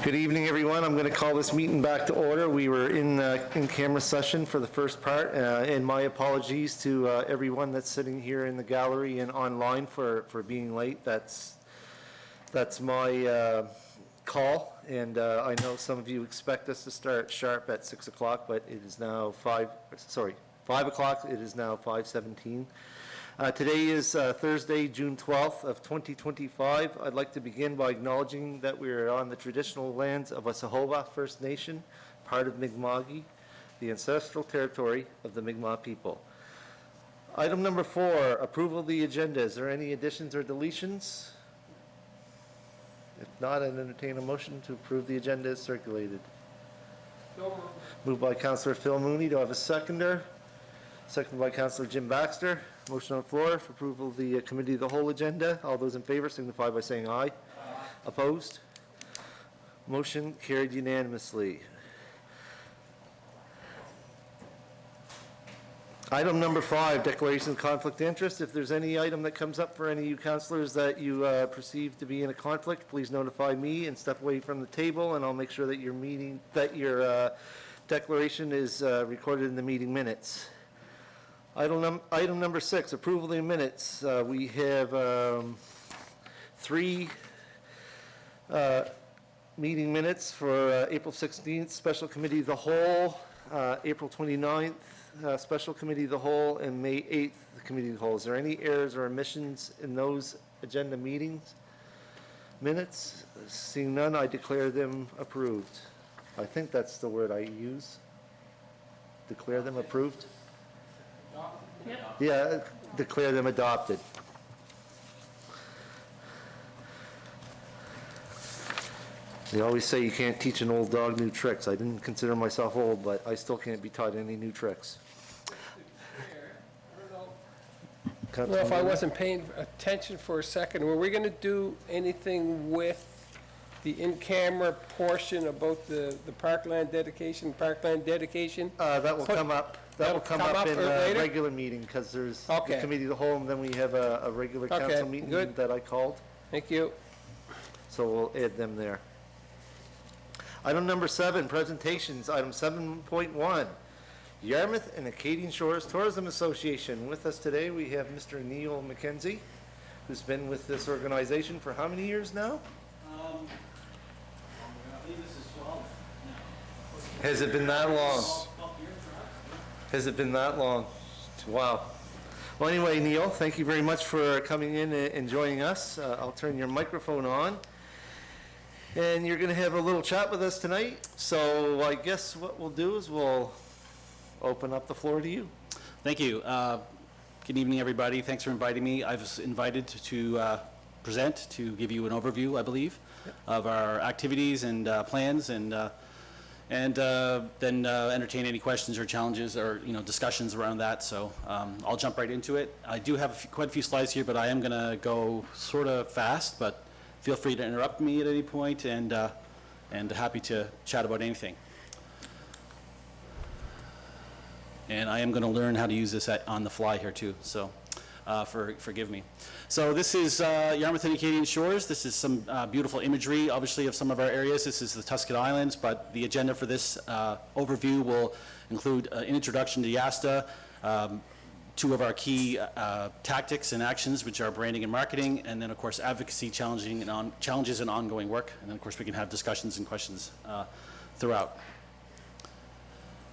Good evening, everyone. I'm going to call this meeting back to order. We were in camera session for the first part, and my apologies to everyone that's sitting here in the gallery and online for being late. That's my call, and I know some of you expect us to start sharp at 6 o'clock, but it is now 5 o'clock. It is now 5:17. Today is Thursday, June 12th of 2025. I'd like to begin by acknowledging that we are on the traditional lands of Sahoba First Nation, part of Mi'kma'ki, the ancestral territory of the Mi'kmaq people. Item number 4, approval of the agenda. Is there any additions or deletions? If not, I'd entertain a motion to approve the agenda as circulated. Moved by Councillor Phil Mooney. Do I have a seconder? Seconded by Councillor Jim Baxter. Motion on the floor for approval of the Committee of the Whole agenda. All those in favor signify by saying aye. Aye. Opposed? Motion carried unanimously. Item number 5, declaration of conflict of interest. If there's any item that comes up for any of you councillors that you perceive to be in a conflict, please notify me and step away from the table, and I'll make sure that your declaration is recorded in the meeting minutes. Item number 6, approval of the minutes. We have 3 meeting minutes for April 16th, Special Committee of the Whole, April 29th, Special Committee of the Whole, and May 8th, the Committee of the Whole. Is there any errors or omissions in those agenda meetings minutes? Seeing none, I declare them approved. I think that's the word I use. Declare them approved? Yep. Yeah, declare them adopted. They always say you can't teach an old dog new tricks. I didn't consider myself old, but I still can't be taught any new tricks. Well, if I wasn't paying attention for a second, were we going to do anything with the in-camera portion about the parkland dedication, That will come up. That will come up in a regular meeting, because there's the Committee of the Whole, and then we have a regular council meeting that I called. Thank you. So we'll add them there. Item number 7, presentations. Item 7.1, Yarmouth and Acadian Shores Tourism Association. With us today, we have Mr. Neil McKenzie, who's been with this organization for how many years now? I believe this is 12 now. Has it been that long? 12 years, perhaps. Has it been that long? Wow. Well, anyway, Neil, thank you very much for coming in and joining us. I'll turn your microphone on. And you're going to have a little chat with us tonight. So I guess what we'll do is we'll open up the floor to you. Thank you. Good evening, everybody. Thanks for inviting me. I was invited to present, to give you an overview, I believe, of our activities and plans, and then entertain any questions or challenges or discussions around that. So I'll jump right into it. I do have quite a few slides here, but I am going to go sort of fast, but feel free to interrupt me at any point, and happy to chat about anything. And I am going to learn how to use this on the fly here too, so forgive me. So this is Yarmouth and Acadian Shores. This is some beautiful imagery, obviously, of some of our areas. This is the Tuscan Islands, but the agenda for this overview will include an introduction to YASTA, 2 of our key tactics and actions, which are branding and marketing, and then, of course, advocacy, challenges and ongoing work. And then, of course, we can have discussions and questions throughout.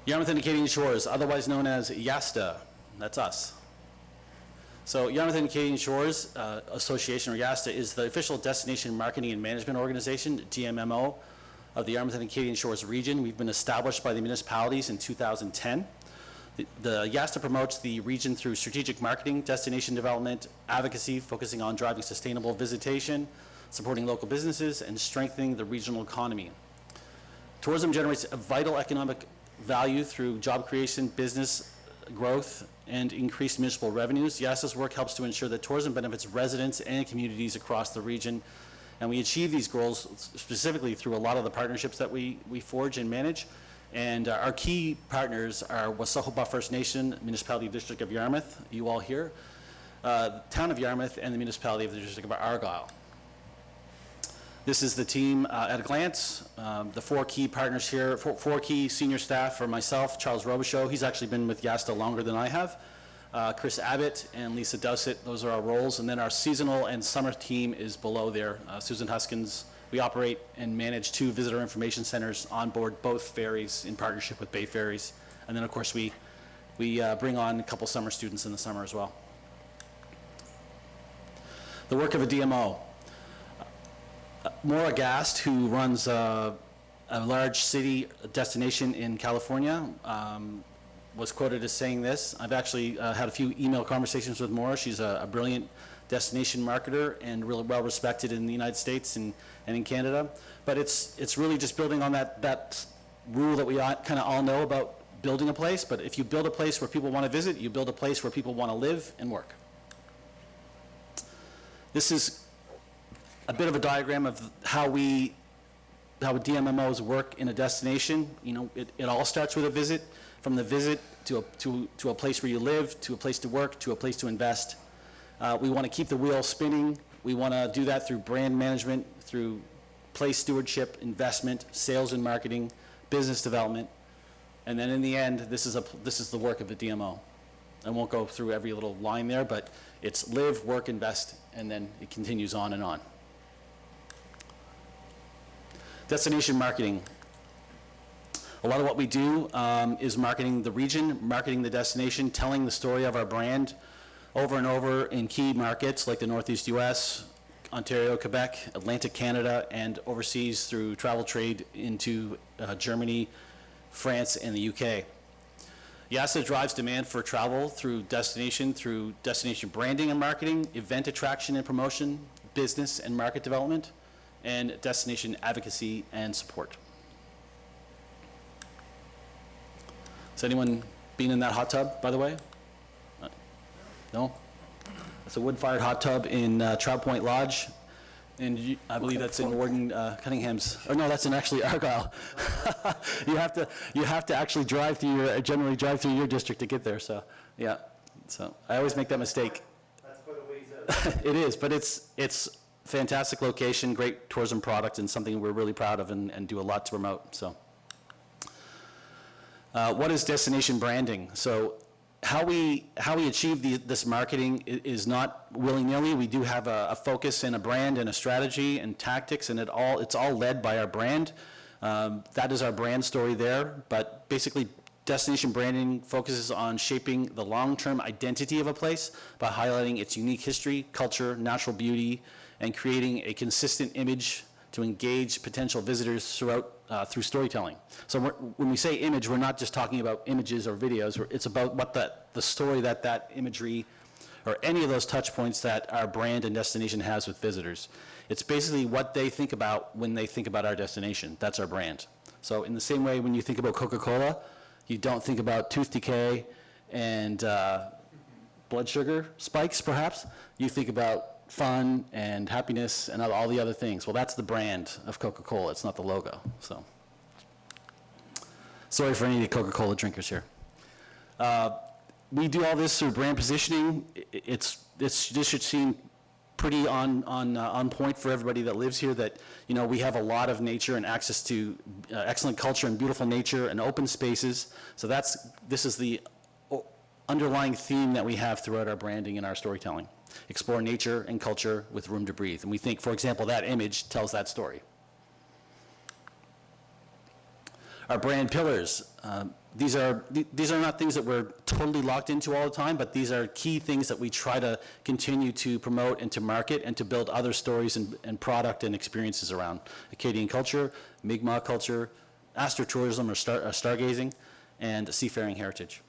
Yarmouth and Acadian Shores, otherwise known as YASTA. That's us. So Yarmouth and Acadian Shores Association, or YASTA, is the official Destination Marketing and Management Organization, DMMO, of the Yarmouth and Acadian Shores region. We've been established by the municipalities in 2010. The YASTA promotes the region through strategic marketing, destination development, advocacy, focusing on driving sustainable visitation, supporting local businesses, and strengthening the regional economy. Tourism generates a vital economic value through job creation, business growth, and increased municipal revenues. YASTA's work helps to ensure that tourism benefits residents and communities across the region, and we achieve these goals specifically through a lot of the partnerships that we forge and manage. And our key partners are Wasahoba First Nation, Municipality District of Yarmouth, you all here, the Town of Yarmouth, and the Municipality of the District of Argyll. This is the team at a glance. The four key partners here, four key senior staff are myself, Charles Robichaud. He's actually been with Yasta longer than I have. Chris Abbott and Lisa Dowsett, those are our roles. And then our seasonal and summer team is below there. Susan Huskins. We operate and manage 2 visitor information centers on board both ferries in partnership with Bay Ferries. And then, of course, we bring on a couple summer students in the summer as well. The work of a DMO. Maura Gast, who runs a large city destination in California, was quoted as saying this. I've actually had a few email conversations with Maura. She's a brilliant destination marketer and really well respected in the United States and in Canada. But it's really just building on that rule that we kind of all know about building a place. But if you build a place where people want to visit, you build a place where people want to live and work. This is a bit of a diagram of how DMMOs work in a destination. You know, it all starts with a visit. From the visit to a place where you live, to a place to work, to a place to invest. We want to keep the wheel spinning. We want to do that through brand management, through place stewardship, investment, sales and marketing, business development. And then in the end, this is the work of the DMO. I won't go through every little line there, but it's live, work, invest, and then it continues on and on. Destination marketing. A lot of what we do is marketing the region, marketing the destination, telling the story of our brand over and over in key markets like the Northeast US, Ontario, Quebec, Atlantic Canada, and overseas through travel trade into Germany, France, and the UK. YASA drives demand for travel through destination branding and marketing, event attraction and promotion, business and market development, and destination advocacy and support. Has anyone been in that hot tub, by the way? No? It's a wood-fired hot tub in Trout Point Lodge, and I believe that's in Warden Cunningham's. Oh no, that's in actually Argyle. You have to actually generally drive through your district to get there. So yeah, so I always make that mistake. That's quite a ways out. It is, but it's fantastic location, great tourism product, and something we're really proud of and do a lot to promote. So. What is destination branding? So how we achieve this marketing is not willy-nilly. We do have a focus and a brand and a strategy and tactics, and it's all led by our brand. That is our brand story there, but basically destination branding focuses on shaping the long-term identity of a place by highlighting its unique history, culture, natural beauty, and creating a consistent image to engage potential visitors through storytelling. So when we say image, we're not just talking about images or videos. It's about what the story that imagery or any of those touch points that our brand and destination has with visitors. It's basically what they think about when they think about our destination. That's our brand. So in the same way, when you think about Coca-Cola, you don't think about tooth decay and blood sugar spikes, perhaps. You think about fun and happiness and all the other things. Well, that's the brand of Coca-Cola. It's not the logo. So, sorry for any of the Coca-Cola drinkers here. We do all this through brand positioning. This should seem pretty on point for everybody that lives here. That we have a lot of nature and access to excellent culture and beautiful nature and open spaces. So this is the underlying theme that we have throughout our branding and our storytelling. Explore nature and culture with room to breathe. And we think, for example, that image tells that story. Our brand pillars. These are not things that we're totally locked into all the time, but these are key things that we try to continue to promote and to market and to build other stories and product and experiences around. Acadian culture, Mi'kmaq culture, astrotourism or stargazing, and seafaring heritage.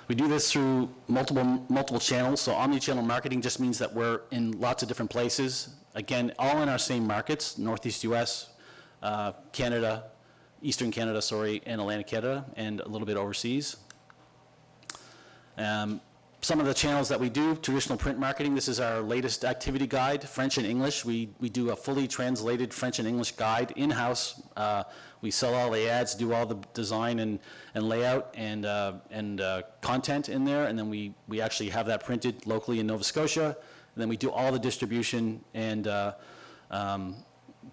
We do this through multiple channels. So omni-channel marketing just means that we're in lots of different places. Again, all in our same markets, Northeast US, Canada, Eastern Canada, and Atlantic Canada, and a little bit overseas. Some of the channels that we do, traditional print marketing, this is our latest activity guide, French and English. We do a fully translated French and English guide in-house. We sell all the ads, do all the design and layout and content in there, and then we actually have that printed locally in Nova Scotia, and then we do all the distribution and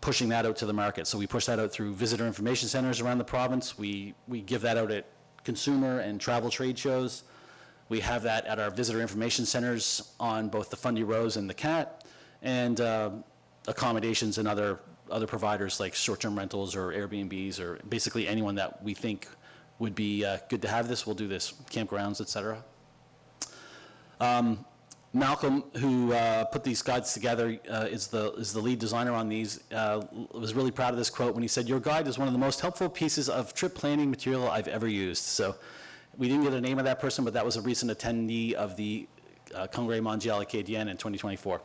pushing that out to the market. So we push that out through visitor information centers around the province. We give that out at consumer and travel trade shows. We have that at our visitor information centers on both the Fundy Rose and the CAT, and accommodations and other providers like short-term rentals or Airbnbs, or basically anyone that we think would be good to have this, we'll do this, campgrounds, et cetera. Malcolm, who put these guides together, is the lead designer on these, was really proud of this quote when he said, "Your guide is one of the most helpful pieces of trip planning material I've ever used." So we didn't get a name of that person, but that was a recent attendee of the Congrès Mondial Acadien in 2024.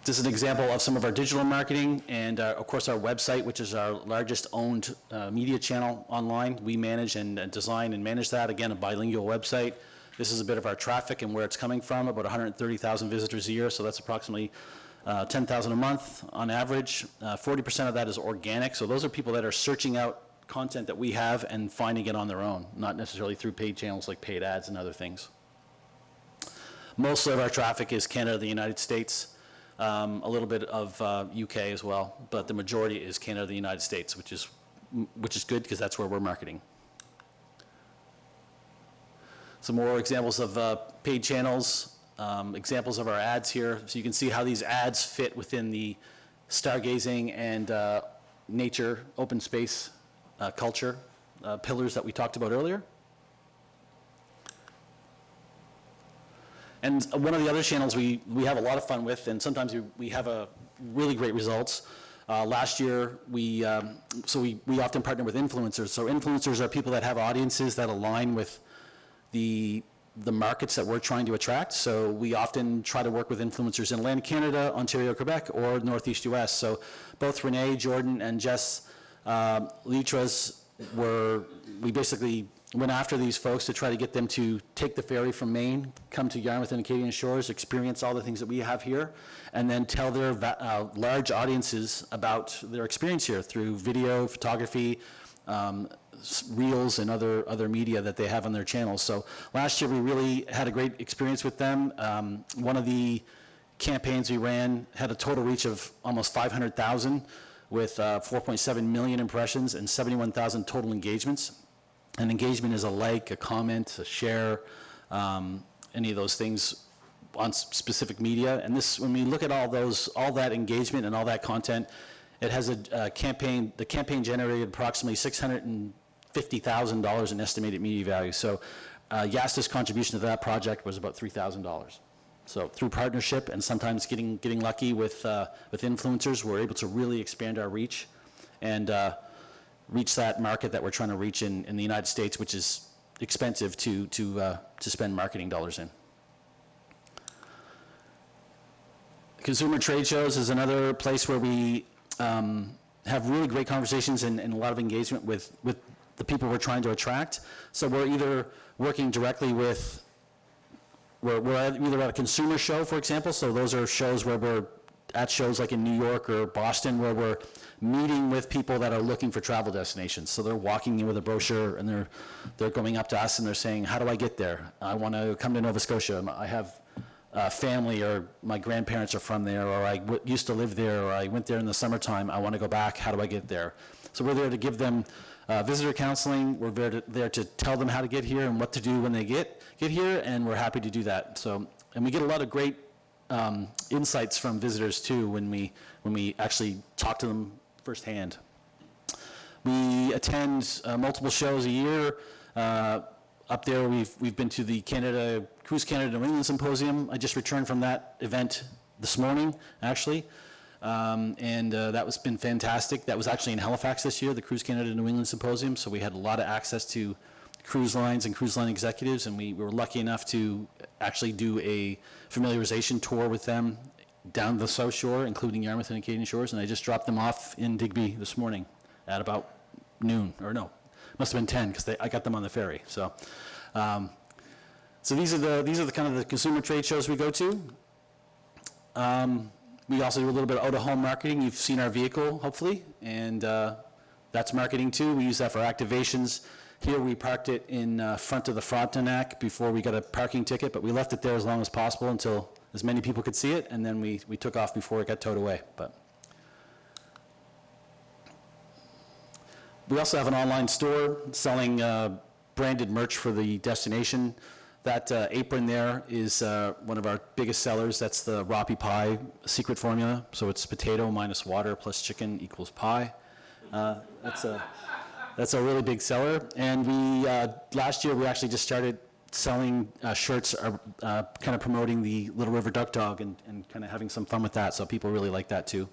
This is an example of some of our digital marketing and, of course, our website, which is our largest owned media channel online. We manage and design and manage that. Again, a bilingual website. This is a bit of our traffic and where it's coming from, about 130,000 visitors a year, so that's approximately 10,000 a month on average. 40% of that is organic, so those are people that are searching out content that we have and finding it on their own, not necessarily through paid channels like paid ads and other things. Most of our traffic is Canada, the United States. A little bit of UK as well, but the majority is Canada, the United States, which is good because that's where we're marketing. Some more examples of paid channels, examples of our ads here. So you can see how these ads fit within the stargazing and nature, open space, culture pillars that we talked about earlier. And one of the other channels we have a lot of fun with, and sometimes we have really great results. Last year, we often partner with influencers. So influencers are people that have audiences that align with the markets that we're trying to attract. So we often try to work with influencers in Atlantic Canada, Ontario, Quebec, or Northeast US. So both Renee, Jordan, and Jess Litras we basically went after these folks to try to get them to take the ferry from Maine, come to Yarmouth and Acadian Shores, experience all the things that we have here, and then tell their large audiences about their experience here through video, photography, reels, and other media that they have on their channels. So last year we really had a great experience with them. One of the campaigns we ran had a total reach of almost 500,000 with 4.7 million impressions and 71,000 total engagements. And engagement is a like, a comment, a share, any of those things on specific media. And this, when we look at all that engagement and all that content, it has a campaign. The campaign generated approximately $650,000 in estimated media value. So YASTA's contribution to that project was about $3,000. So through partnership and sometimes getting lucky with influencers, we're able to really expand our reach and reach that market that we're trying to reach in the United States, which is expensive to spend marketing dollars in. Consumer trade shows is another place where we have really great conversations and a lot of engagement with the people we're trying to attract. So we're either working directly with, we're either at a consumer show, for example, so those are shows where we're at shows like in New York or Boston where we're meeting with people that are looking for travel destinations. So they're walking in with a brochure and they're going up to us and they're saying, how do I get there? I want to come to Nova Scotia. I have family, or my grandparents are from there, or I used to live there, or I went there in the summertime. I want to go back. How do I get there? So we're there to give them visitor counseling. We're there to tell them how to get here and what to do when they get here, and we're happy to do that. So, and we get a lot of great insights from visitors too when we actually talk to them firsthand. We attend multiple shows a year. Up there, we've been to the Cruise Canada New England Symposium. I just returned from that event this morning, actually, and that was been fantastic. That was actually in Halifax this year, the Cruise Canada New England Symposium. So we had a lot of access to cruise lines and cruise line executives, and we were lucky enough to actually do a familiarization tour with them down the South Shore, including Yarmouth and Acadian Shores, and I just dropped them off in Digby this morning at about noon, or no, must have been 10 because I got them on the ferry. So, so these are the kind of the consumer trade shows we go to. We also do a little bit of out-of-home marketing. You've seen our vehicle, hopefully, and that's marketing too. We use that for activations Here, we parked it in front of the Frontenac before we got a parking ticket, but we left it there as long as possible until as many people could see it, and then we took off before it got towed away. But we also have an online store selling branded merch for the destination. That apron there is one of our biggest sellers. That's the Roppy Pie secret formula. So it's potato minus water plus chicken equals pie. That's a really big seller. And we last year we actually just started selling shirts, kind of promoting the Little River Duck Dog and kind of having some fun with that. So people really like that too.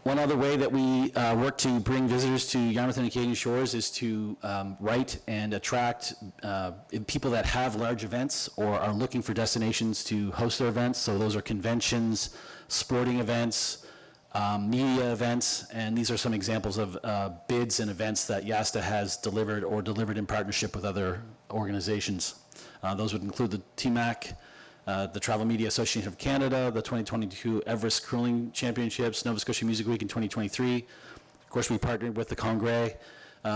One other way that we work to bring visitors to Yarmouth and Acadian Shores is to write and attract people that have large events or are looking for destinations to host their events. So those are conventions, sporting events, media events, and these are some examples of bids and events that YASTA has delivered or delivered in partnership with other organizations. Those would include the TMAC, the Travel Media Association of Canada, the 2022 Everest Curling Championships, Nova Scotia Music Week in 2023. Of course, we partnered with the Congrès,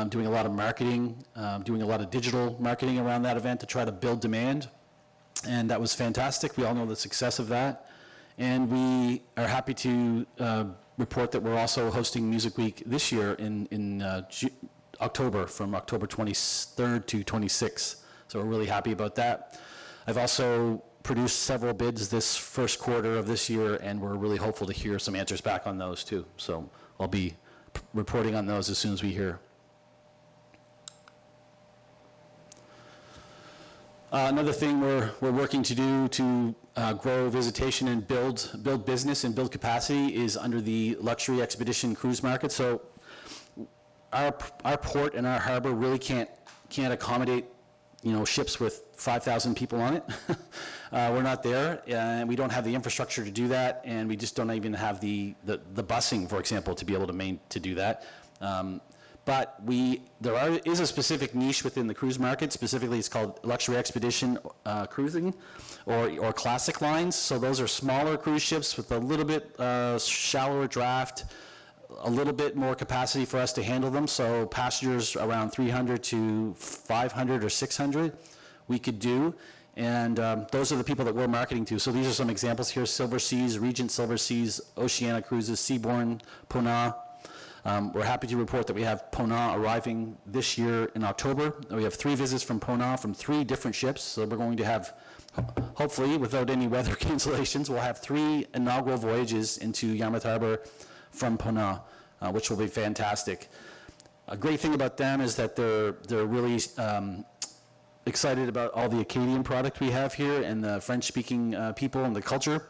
doing a lot of marketing, doing a lot of digital marketing around that event to try to build demand. And that was fantastic. We all know the success of that. And we are happy to report that we're also hosting Music Week this year in October, from October 23rd to 26th. So we're really happy about that. I've also produced several bids this first quarter of this year, and we're really hopeful to hear some answers back on those too. So I'll be reporting on those as soon as we hear. Another thing we're working to do to grow visitation and build business and build capacity is under the luxury expedition cruise market. So our port and our harbor really can't accommodate, ships with 5,000 people on it. We're not there, and we don't have the infrastructure to do that, and we just don't even have the busing, for example, to be able to do that. But there is a specific niche within the cruise market. Specifically, it's called luxury expedition cruising, or classic lines. So those are smaller cruise ships with a little bit shallower draft, a little bit more capacity for us to handle them. So passengers around 300 to 500 or 600 we could do. And those are the people that we're marketing to. So these are some examples here: Silver Seas, Regent Silver Seas, Oceania Cruises, Seabourn, Pona. We're happy to report that we have Pona arriving this year in October. We have 3 visits from Pona from 3 different ships. So we're going to have, hopefully, without any weather cancellations, we'll have 3 inaugural voyages into Yarmouth Harbor from Pona, which will be fantastic. A great thing about them is that they're really excited about all the Acadian product we have here and the French-speaking people and the culture.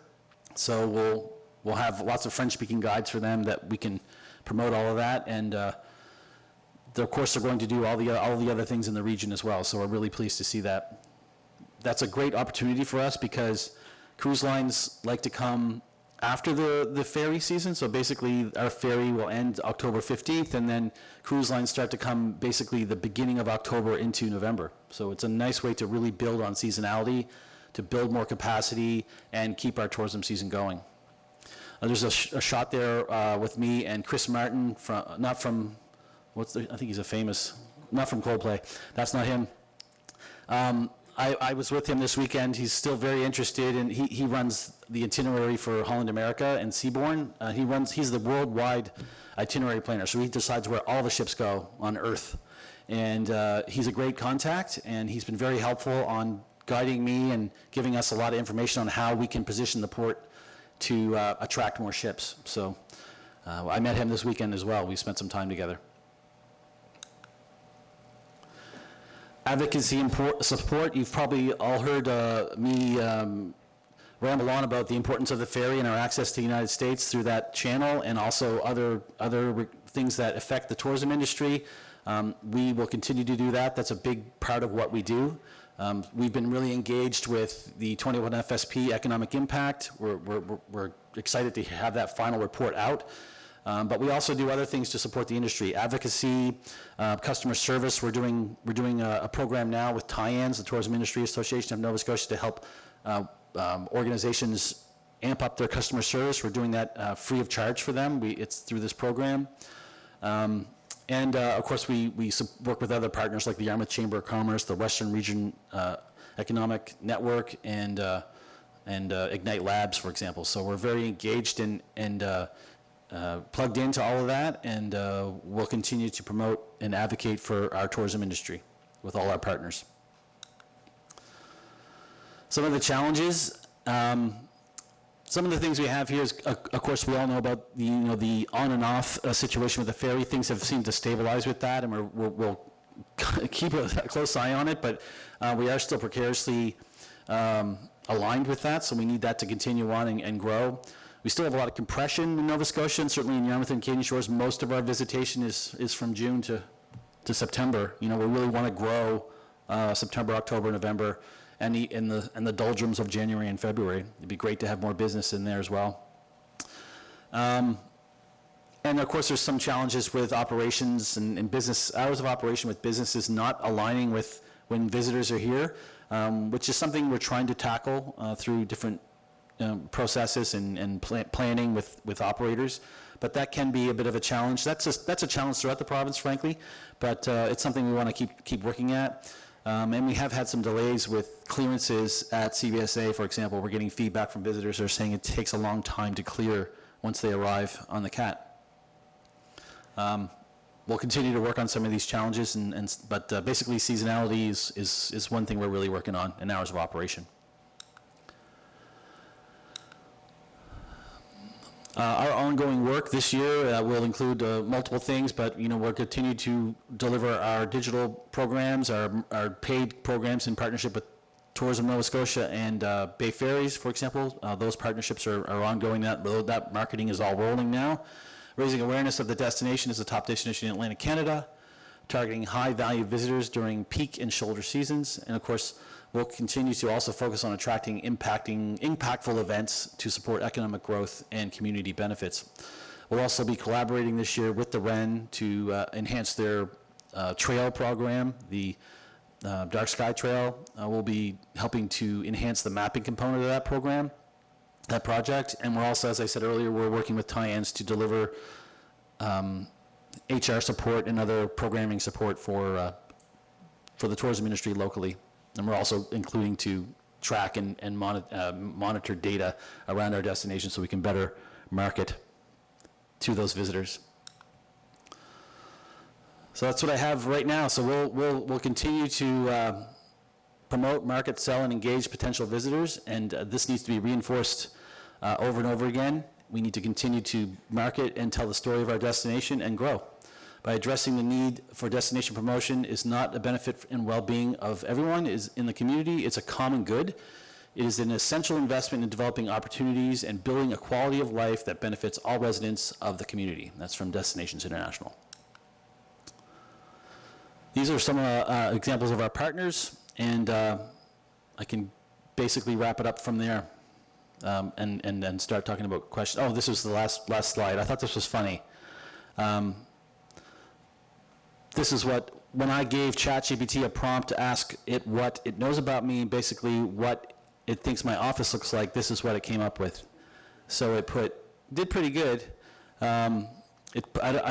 So we'll have lots of French-speaking guides for them that we can promote all of that, and of course they're going to do all the other things in the region as well. So we're really pleased to see that. That's a great opportunity for us because cruise lines like to come after the ferry season. So basically our ferry will end October 15th, and then cruise lines start to come basically the beginning of October into November. So it's a nice way to really build on seasonality, to build more capacity and keep our tourism season going. There's a shot there with me and Chris Martin, not from I think he's not from Coldplay. That's not him. I was with him this weekend. He's still very interested, and he runs the itinerary for Holland America and Seabourn. He's the worldwide itinerary planner, so he decides where all the ships go on Earth. And he's a great contact, and he's been very helpful on guiding me and giving us a lot of information on how we can position the port to attract more ships. So I met him this weekend as well. We spent some time together. Advocacy and support. You've probably all heard me ramble on about the importance of the ferry and our access to the United States through that channel, and also other things that affect the tourism industry. We will continue to do that. That's a big part of what we do. We've been really engaged with the 21 FSP economic impact. We're excited to have that final report out. But we also do other things to support the industry. Advocacy, customer service. We're doing a program now with TIANS, the Tourism Industry Association of Nova Scotia, to help organizations amp up their customer service. We're doing that free of charge for them. It's through this program. Of course, we work with other partners like the Yarmouth Chamber of Commerce, the Western Region Economic Network, and Ignite Labs, for example. So we're very engaged and plugged into all of that, and we'll continue to promote and advocate for our tourism industry with all our partners. Some of the challenges, some of the things we have here is, of course, we all know about the on and off situation with the ferry. Things have seemed to stabilize with that, and we'll keep a close eye on it, but we are still precariously aligned with that, so we need that to continue on and grow. We still have a lot of compression in Nova Scotia, and certainly in Yarmouth and Acadian Shores, most of our visitation is from June to September. We really want to grow September, October, November, and the doldrums of January and February. It'd be great to have more business in there as well. And of course, there's some challenges with operations and business hours of operation with businesses not aligning with when visitors are here, which is something we're trying to tackle through different processes and planning with operators. But that can be a bit of a challenge. That's a challenge throughout the province, frankly, but it's something we want to keep working at. And we have had some delays with clearances at CBSA, for example. We're getting feedback from visitors that are saying it takes a long time to clear once they arrive on the CAT. We'll continue to work on some of these challenges, but basically seasonality is one thing we're really working on in hours of operation. Our ongoing work this year will include multiple things, but we'll continue to deliver our digital programs, our paid programs in partnership with Tourism Nova Scotia and Bay Ferries, for example. Those partnerships are ongoing. That marketing is all rolling now. Raising awareness of the destination as a top destination in Atlantic Canada, targeting high-value visitors during peak and shoulder seasons, and of course, we'll continue to also focus on attracting impactful events to support economic growth and community benefits. We'll also be collaborating this year with the Wren to enhance their trail program. The Dark Sky Trail will be helping to enhance the mapping component of that program, that project. And we're also, as I said earlier, we're working with tie-ins to deliver HR support and other programming support for the tourism industry locally. And we're also including to track and monitor data around our destination so we can better market to those visitors. So that's what I have right now. So we'll continue to promote, market, sell, and engage potential visitors, and this needs to be reinforced over and over again. We need to continue to market and tell the story of our destination and grow. By addressing the need for destination promotion is not a benefit and well-being of everyone is in the community. It's a common good. It is an essential investment in developing opportunities and building a quality of life that benefits all residents of the community. That's from Destinations International. These are some examples of our partners, and I can basically wrap it up from there and start talking about questions. Oh, this was the last slide. I thought this was funny. This is when I gave ChatGPT a prompt to ask it what it knows about me, basically what it thinks my office looks like, this is what it came up with. So it did pretty good. I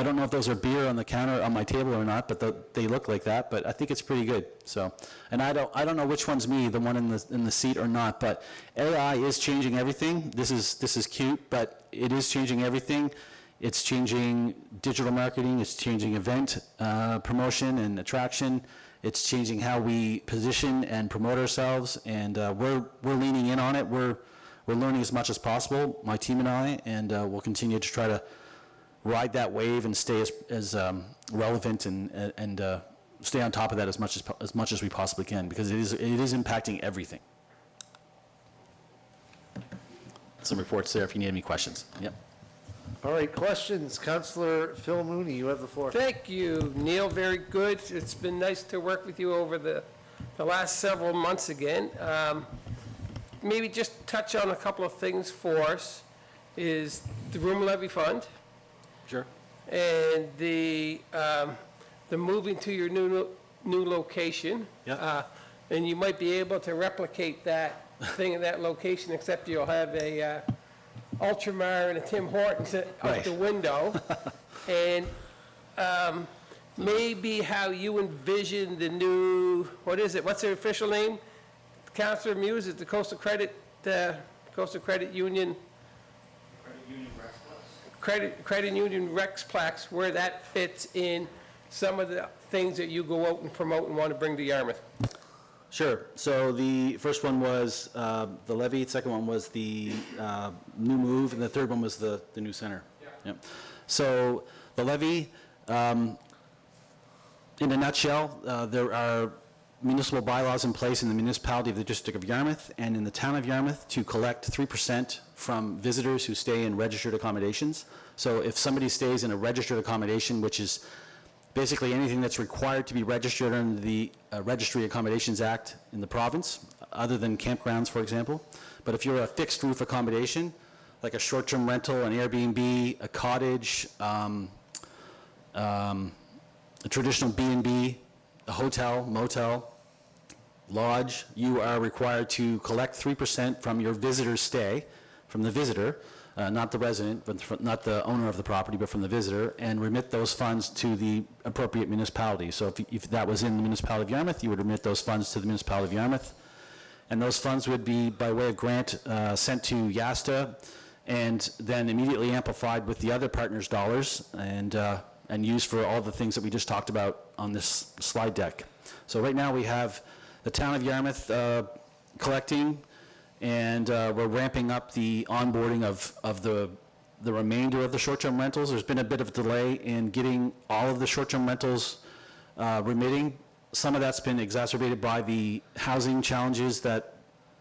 don't know if those are beer on the counter on my table or not, but they look like that, but I think it's pretty good. So, and I don't know which one's me, the one in the seat or not, but AI is changing everything. This is cute, but it is changing everything. It's changing digital marketing, it's changing event promotion and attraction, it's changing how we position and promote ourselves, and we're leaning in on it. We're learning as much as possible, my team and I, and we'll continue to try to ride that wave and stay as relevant and stay on top of that as much as we possibly can, because it is impacting everything. Some reports there if you need any questions. Yep. All right, questions. Councillor Phil Mooney, you have the floor. Thank you, Neil. Very good. It's been nice to work with you over the last several months again. Maybe just touch on a couple of things for us. Is the room levy fund Sure. and the moving to your new location. Yep. And you might be able to replicate that thing in that location, except you'll have a Ultramar and a Tim Hortons out Right. the window. And maybe how you envision the new, what is it, what's the official name? Councilor Muse, is the Coastal Credit Union? Credit Union Rexplex, where that fits in some of the things that you go out and promote and want to bring to Yarmouth. Sure. So the first one was the levy, the second one was the new move, and the third one was the new center. Yeah. So the levy, in a nutshell, there are municipal bylaws in place in the municipality of the District of Yarmouth and in the town of Yarmouth to collect 3% from visitors who stay in registered accommodations. So if somebody stays in a registered accommodation, which is basically anything that's required to be registered under the Registry Accommodations Act in the province, other than campgrounds, for example. But if you're a fixed roof accommodation, like a short-term rental, an Airbnb, a cottage, a traditional B&B, a hotel, motel, lodge, you are required to collect 3% from your visitor's stay, from the visitor, not the resident, but not the owner of the property, but from the visitor, and remit those funds to the appropriate municipality. So if that was in the municipality of Yarmouth, you would remit those funds to the municipality of Yarmouth. And those funds would be, by way of grant, sent to YASTA, and then immediately amplified with the other partners' dollars, and used for all the things that we just talked about on this slide deck. So right now we have the town of Yarmouth collecting, and we're ramping up the onboarding of the remainder of the short-term rentals. There's been a bit of a delay in getting all of the short-term rentals remitting. Some of that's been exacerbated by the housing challenges that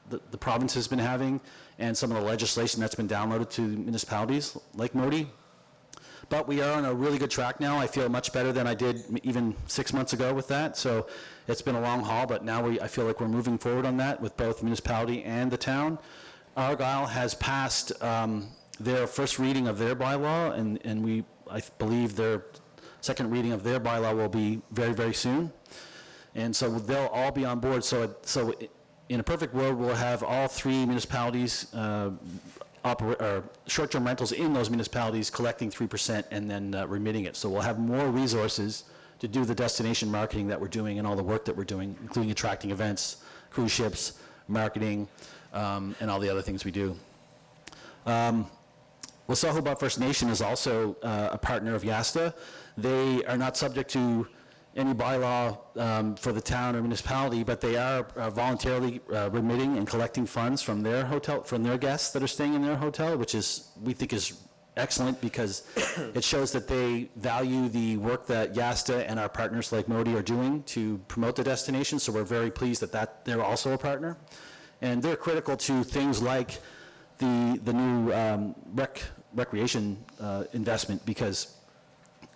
the province has been having, and some of the legislation that's been downloaded to municipalities like Modi. But we are on a really good track now. I feel much better than I did even 6 months ago with that. So it's been a long haul, but now I feel like we're moving forward on that with both the municipality and the town. Argyle has passed their first reading of their bylaw, and I believe their second reading of their bylaw will be very, very soon. And so they'll all be on board. So in a perfect world, we'll have all three municipalities short-term rentals in those municipalities collecting 3% and then remitting it. So we'll have more resources to do the destination marketing that we're doing and all the work that we're doing, including attracting events, cruise ships, marketing, and all the other things we do. Wassaw Hobart First Nation is also a partner of YASTA. They are not subject to any bylaw for the town or municipality, but they are voluntarily remitting and collecting funds from their hotel, from their guests that are staying in their hotel, which we think is excellent because it shows that they value the work that YASTA and our partners like Modi are doing to promote the destination. So we're very pleased that they're also a partner. And they're critical to things like the new recreation investment, because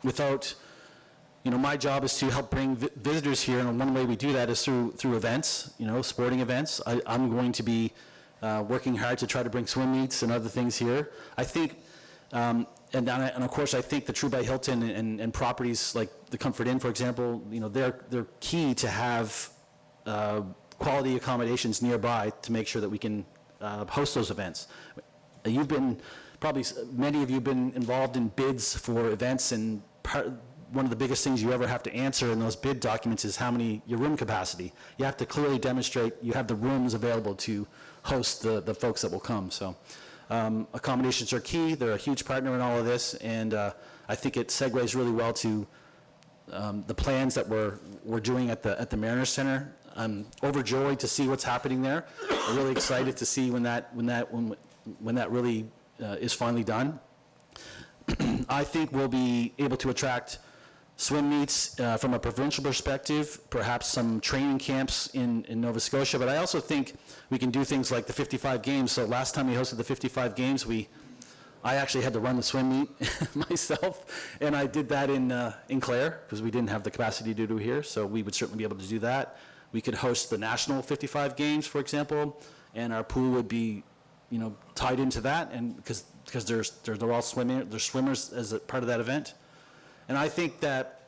without, my job is to help bring visitors here, and one way we do that is through events, sporting events. I'm going to be working hard to try to bring swim meets and other things here. I think, and of course, I think the True by Hilton and properties like the Comfort Inn, for example, they're key to have quality accommodations nearby to make sure that we can host those events. Many of you have been involved in bids for events, and one of the biggest things you ever have to answer in those bid documents is your room capacity. You have to clearly demonstrate you have the rooms available to host the folks that will come. So accommodations are key. They're a huge partner in all of this, and I think it segues really well to the plans that we're doing at the Mariners Center. I'm overjoyed to see what's happening there. I'm really excited to see when that really is finally done. I think we'll be able to attract swim meets from a provincial perspective, perhaps some training camps in Nova Scotia, but I also think we can do things like the 55 games. So last time we hosted the 55 games, I actually had to run the swim meet myself, and I did that in Clare because we didn't have the capacity to do it here, so we would certainly be able to do that. We could host the national 55 games, for example, and our pool would be, tied into that, and because they're all swimmers as a part of that event. And I think that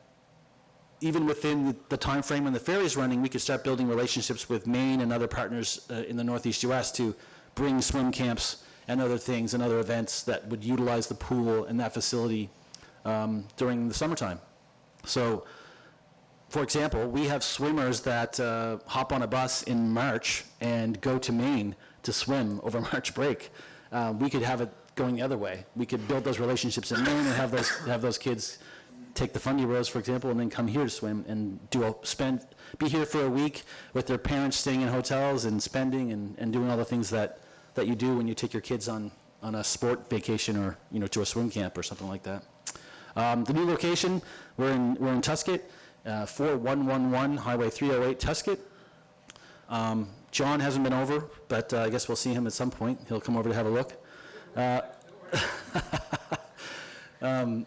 even within the time frame when the ferry is running, we could start building relationships with Maine and other partners in the Northeast U.S. to bring swim camps and other things and other events that would utilize the pool and that facility during the summertime. So, for example, we have swimmers that hop on a bus in March and go to Maine to swim over March break. We could have it going the other way. We could build those relationships in Maine and have those kids take the Fundy Rose, for example, and then come here to swim and be here for a week with their parents, staying in hotels and spending and doing all the things that you do when you take your kids on a sport vacation or, to a swim camp or something like that. The new location, we're in Tuscott, 4111 Highway 308 Tuscott. John hasn't been over, but I guess we'll see him at some point. He'll come over to have a look. And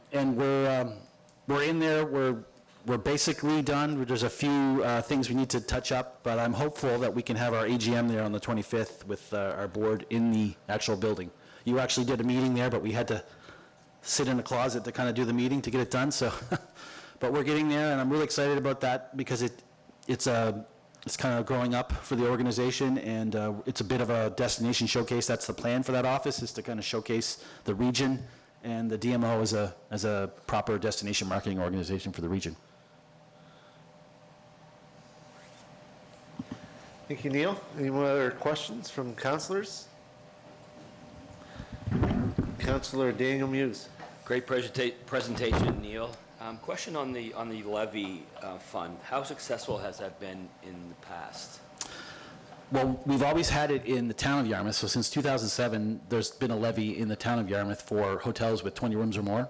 we're in there. We're basically done. There's a few things we need to touch up, but I'm hopeful that we can have our AGM there on the 25th with our board in the actual building. You actually did a meeting there, but we had to sit in a closet to kind of do the meeting to get it done. So, but we're getting there, and I'm really excited about that because it's kind of growing up for the organization, and it's a bit of a destination showcase. That's the plan for that office, is to kind of showcase the region and the DMO as a proper destination marketing organization for the region. Thank you, Neil. Any more other questions from councilors? Councilor Daniel Muse. Great presentation, Neil. Question on the levy fund. How successful has that been in the past? Well, we've always had it in the town of Yarmouth. So since 2007, there's been a levy in the town of Yarmouth for hotels with 20 rooms or more.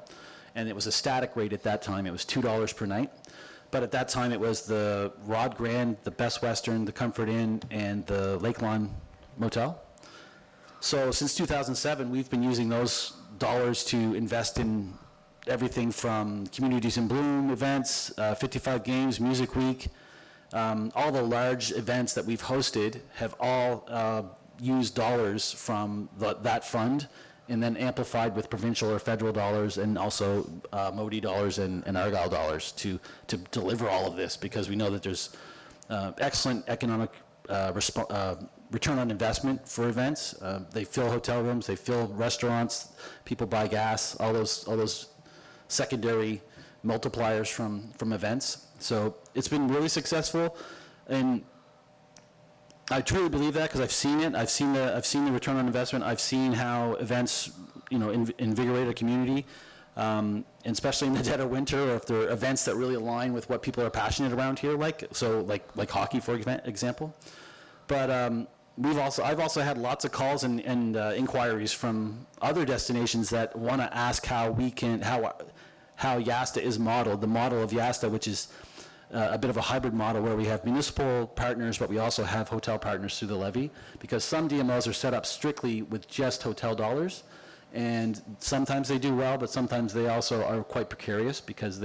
And it was a static rate at that time. It was $2 per night. But at that time, it was the Rod Grand, the Best Western, the Comfort Inn, and the Lakeland Motel. So since 2007, we've been using those dollars to invest in everything from Communities in Bloom events, 55 Games, Music Week. All the large events that we've hosted have all used dollars from that fund and then amplified with provincial or federal dollars and also Modi dollars and Argyle dollars to deliver all of this, because we know that there's excellent economic return on investment for events. They fill hotel rooms, they fill restaurants, people buy gas, all those secondary multipliers from events. So it's been really successful, and I truly believe that because I've seen it. I've seen the return on investment. I've seen how events, invigorate a community, and especially in the dead of winter, or if there are events that really align with what people are passionate around here, like hockey, for example. But I've also had lots of calls and inquiries from other destinations that want to ask how YASTA is modeled, the model of YASTA, which is a bit of a hybrid model where we have municipal partners, but we also have hotel partners through the levy, because some DMOs are set up strictly with just hotel dollars, and sometimes they do well, but sometimes they also are quite precarious because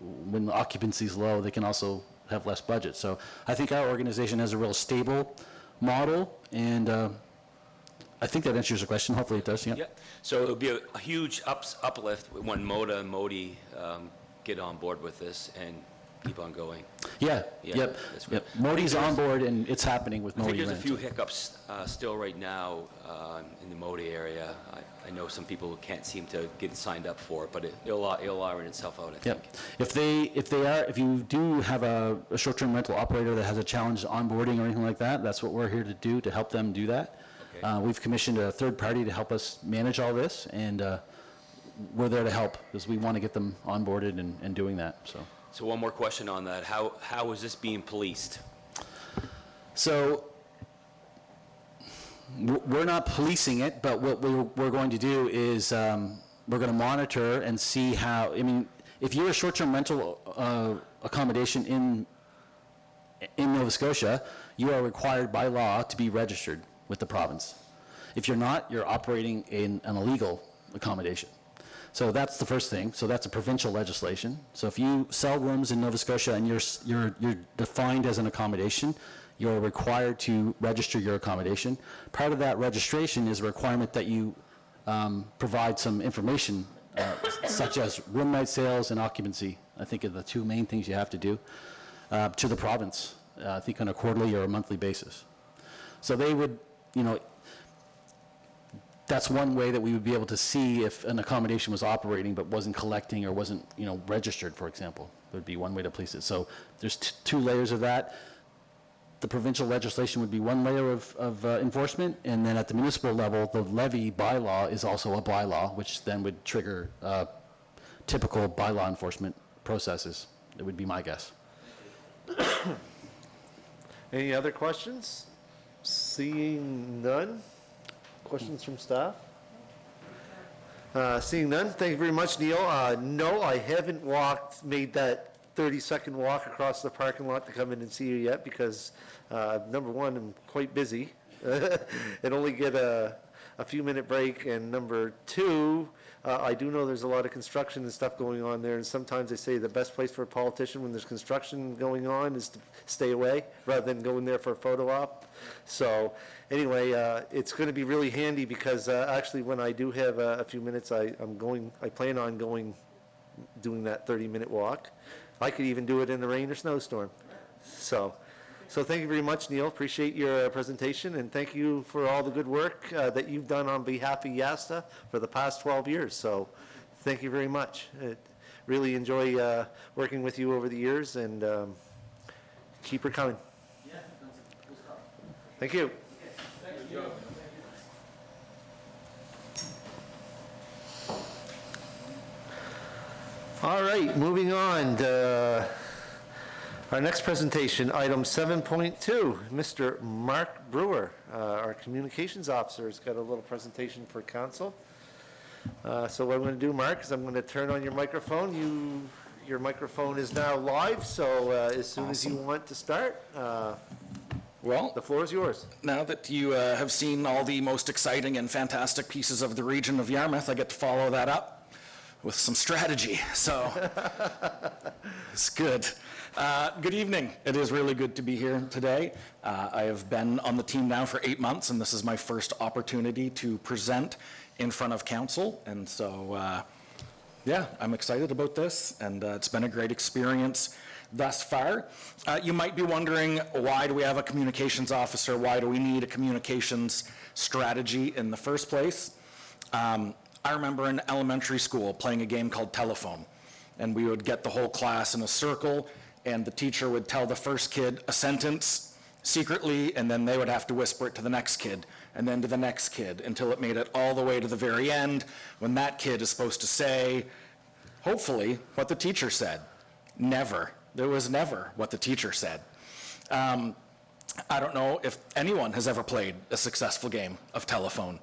when the occupancy is low, they can also have less budget. So I think our organization has a real stable model, and I think that answers your question. Hopefully it does, yeah. Yeah. So it would be a huge uplift when MODA and Modi get on board with this and keep on going. Yeah, Yeah, yep, that's great. yep. Modi's on board, and it's happening with I think Modi. there's a few hiccups still right now in the Modi area. I know some people who can't seem to get signed up for it, but it'll iron itself out, I think. Yep. If you do have a short-term rental operator that has a challenge onboarding or anything like that, that's what we're here to do, to help them do that. Okay. We've commissioned a third party to help us manage all this, and we're there to help because we want to get them onboarded and doing that. So one more question on that. How is this being policed? So we're not policing it, but what we're going to do is we're going to monitor and see how, if you're a short-term rental accommodation in Nova Scotia, you are required by law to be registered with the province. If you're not, you're operating in an illegal accommodation. So that's the first thing. So that's a provincial legislation. So if you sell rooms in Nova Scotia and you're defined as an accommodation, you're required to register your accommodation. Part of that registration is a requirement that you provide some information, such as room night sales and occupancy. I think are the two main things you have to do to the province, I think on a quarterly or a monthly basis. So they would, that's one way that we would be able to see if an accommodation was operating but wasn't collecting or wasn't, registered, for example. would be one way to police it. So there's two layers of that. The provincial legislation would be one layer of enforcement, and then at the municipal level, the levy bylaw is also a bylaw, which then would trigger typical bylaw enforcement processes. It would be my guess. Any other questions? Seeing none? Questions from staff? Seeing none, thank you very much, Neil. No, I haven't made that 30-second walk across the parking lot to come in and see you yet because, number one, I'm quite busy and only get a few-minute break. And number two, I do know there's a lot of construction and stuff going on there, and sometimes they say the best place for a politician when there's construction going on is to stay away rather than going there for a photo op. So anyway, it's going to be really handy because actually when I do have a few minutes, I plan on doing that 30-minute walk. I could even do it in the rain or snowstorm. So thank you very much, Neil. Appreciate your presentation, and thank you for all the good work that you've done on behalf of YASTA for the past 12 years. So thank you very much. Really enjoy working with you over the years, and keep her coming. Thank you. All right, moving on to our next presentation, item 7.2. Mr. Mark Brewer, our communications officer, has got a little presentation for council. So what I'm going to do, Mark, is I'm going to turn on your microphone. Your microphone is now live, so as soon as you want to start, Well, the floor is yours. now that you have seen all the most exciting and fantastic pieces of the region of Yarmouth, I get to follow that up with some strategy, so it's good. Good evening. It is really good to be here today. I have been on the team now for 8 months, and this is my first opportunity to present in front of council, and so yeah, I'm excited about this, and it's been a great experience thus far. You might be wondering, why do we have a communications officer? Why do we need a communications strategy in the first place? I remember in elementary school playing a game called telephone, and we would get the whole class in a circle, and the teacher would tell the first kid a sentence secretly, and then they would have to whisper it to the next kid, and then to the next kid, until it made it all the way to the very end, when that kid is supposed to say, hopefully, what the teacher said. Never. There was never what the teacher said. I don't know if anyone has ever played a successful game of telephone.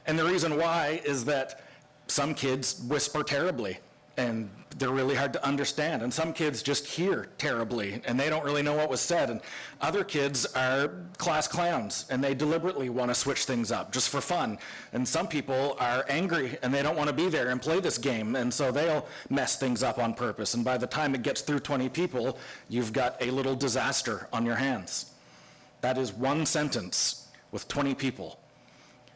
And the reason why is that some kids whisper terribly, and they're really hard to understand. And some kids just hear terribly, and they don't really know what was said. And other kids are class clowns, and they deliberately want to switch things up just for fun. And some people are angry, and they don't want to be there and play this game, and so they'll mess things up on purpose. And by the time it gets through 20 people, you've got a little disaster on your hands. That is one sentence with 20 people.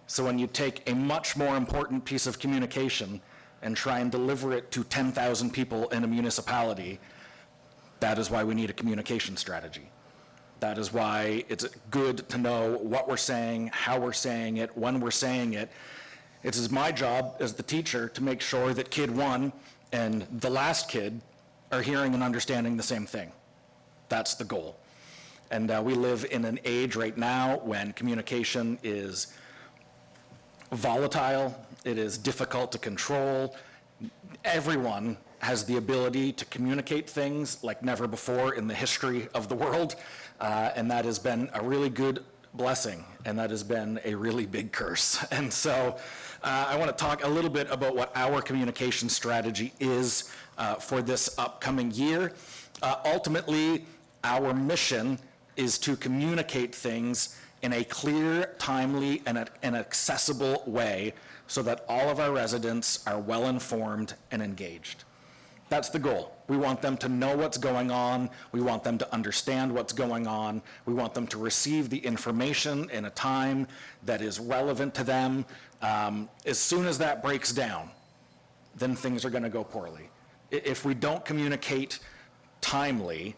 So when you take a much more important piece of communication and try and deliver it to 10,000 people in a municipality, that is why we need a communication strategy. That is why it's good to know what we're saying, how we're saying it, when we're saying it. It is my job as the teacher to make sure that kid one and the last kid are hearing and understanding the same thing. That's the goal. And we live in an age right now when communication is volatile, it is difficult to control. Everyone has the ability to communicate things like never before in the history of the world, and that has been a really good blessing, and that has been a really big curse. And so I want to talk a little bit about what our communication strategy is for this upcoming year. Ultimately, our mission is to communicate things in a clear, timely, and accessible way so that all of our residents are well-informed and engaged. That's the goal. We want them to know what's going on. We want them to understand what's going on. We want them to receive the information in a time that is relevant to them. As soon as that breaks down, then things are going to go poorly. If we don't communicate timely,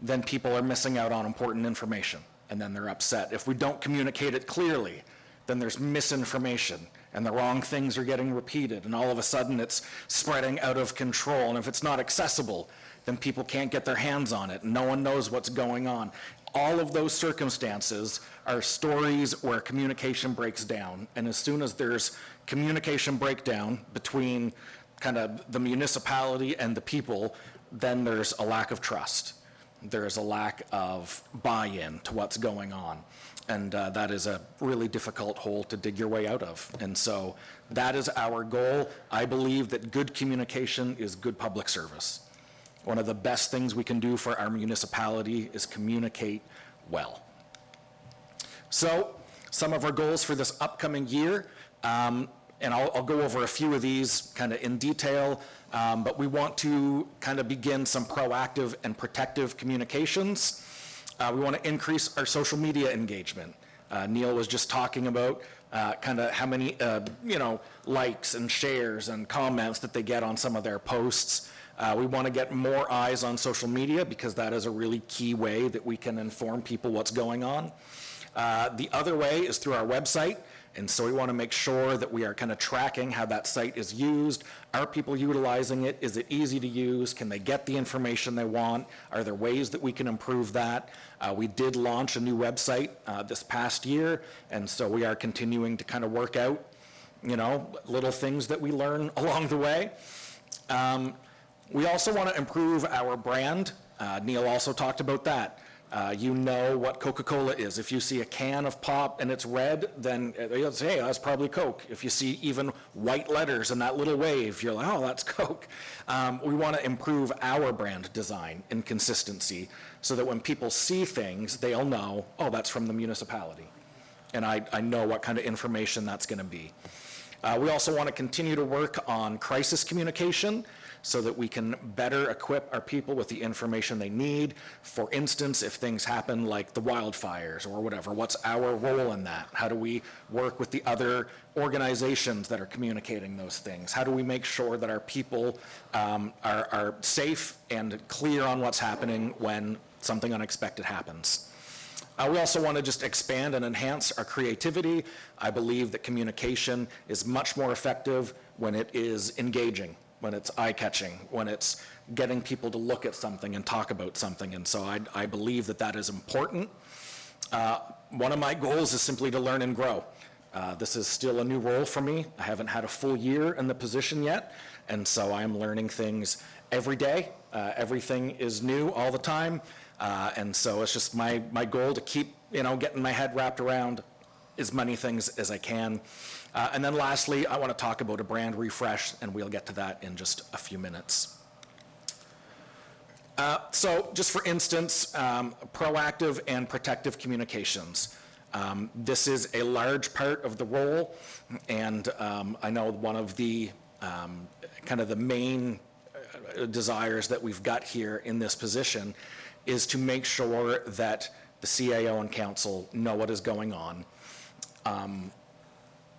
then people are missing out on important information, and then they're upset. If we don't communicate it clearly, then there's misinformation, and the wrong things are getting repeated, and all of a sudden it's spreading out of control. And if it's not accessible, then people can't get their hands on it. No one knows what's going on. All of those circumstances are stories where communication breaks down. And as soon as there's communication breakdown between kind of the municipality and the people, then there's a lack of trust. There's a lack of buy-in to what's going on. And that is a really difficult hole to dig your way out of. And so that is our goal. I believe that good communication is good public service. One of the best things we can do for our municipality is communicate well. So some of our goals for this upcoming year, and I'll go over a few of these kind of in detail, but we want to kind of begin some proactive and protective communications. We want to increase our social media engagement. Neil was just talking about kind of how many, likes and shares and comments that they get on some of their posts. We want to get more eyes on social media because that is a really key way that we can inform people what's going on. The other way is through our website. And so we want to make sure that we are kind of tracking how that site is used. Are people utilizing it? Is it easy to use? Can they get the information they want? Are there ways that we can improve that? We did launch a new website this past year, and so we are continuing to kind of work out, little things that we learn along the way. We also want to improve our brand. Neil also talked about that. You know what Coca-Cola is. If you see a can of pop and it's red, then you'll say, hey, that's probably Coke. If you see even white letters in that little wave, you're like, oh, that's Coke. We want to improve our brand design and consistency so that when people see things, they'll know, oh, that's from the municipality. And I know what kind of information that's going to be. We also want to continue to work on crisis communication so that we can better equip our people with the information they need. For instance, if things happen like the wildfires or whatever, what's our role in that? How do we work with the other organizations that are communicating those things? How do we make sure that our people are safe and clear on what's happening when something unexpected happens? We also want to just expand and enhance our creativity. I believe that communication is much more effective when it is engaging, when it's eye-catching, when it's getting people to look at something and talk about something. And so I believe that that is important. One of my goals is simply to learn and grow. This is still a new role for me. I haven't had a full year in the position yet. And so I am learning things every day. Everything is new all the time. And so it's just my goal to keep, getting my head wrapped around as many things as I can. And then lastly, I want to talk about a brand refresh, and we'll get to that in just a few minutes. So just for instance, proactive and protective communications. This is a large part of the role, and I know one of the kind of the main desires that we've got here in this position is to make sure that the CAO and council know what is going on,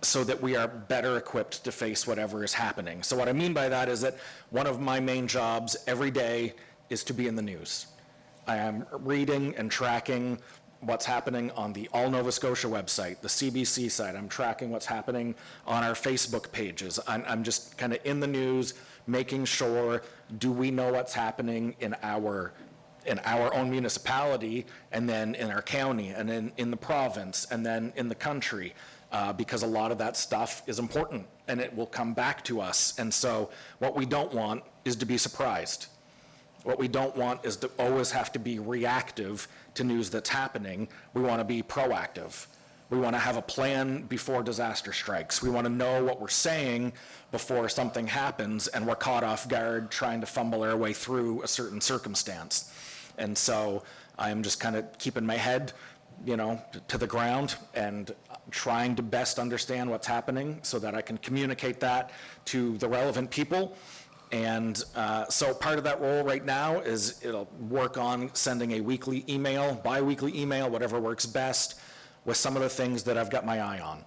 so that we are better equipped to face whatever is happening. So what I mean by that is that one of my main jobs every day is to be in the news. I am reading and tracking what's happening on the All Nova Scotia website, the CBC site. I'm tracking what's happening on our Facebook pages. I'm just kind of in the news, making sure, do we know what's happening in our own municipality, and then in our county, and then in the province, and then in the country, because a lot of that stuff is important, and it will come back to us. And so what we don't want is to be surprised. What we don't want is to always have to be reactive to news that's happening. We want to be proactive. We want to have a plan before disaster strikes. We want to know what we're saying before something happens and we're caught off guard trying to fumble our way through a certain circumstance. And so I'm just kind of keeping my head, to the ground and trying to best understand what's happening so that I can communicate that to the relevant people. And so part of that role right now is it'll work on sending a weekly email, bi-weekly email, whatever works best, with some of the things that I've got my eye on.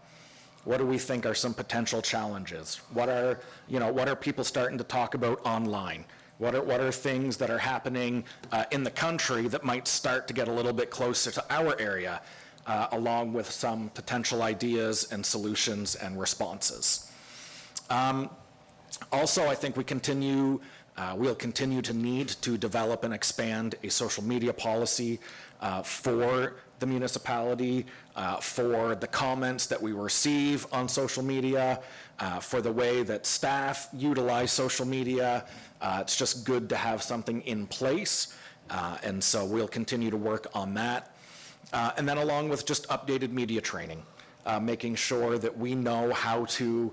What do we think are some potential challenges? What are people starting to talk about online? What are things that are happening in the country that might start to get a little bit closer to our area, along with some potential ideas and solutions and responses. Also, I think we continue We'll continue to need to develop and expand a social media policy for the municipality, for the comments that we receive on social media, for the way that staff utilize social media. It's just good to have something in place, and so we'll continue to work on that. And then along with just updated media training, making sure that we know how to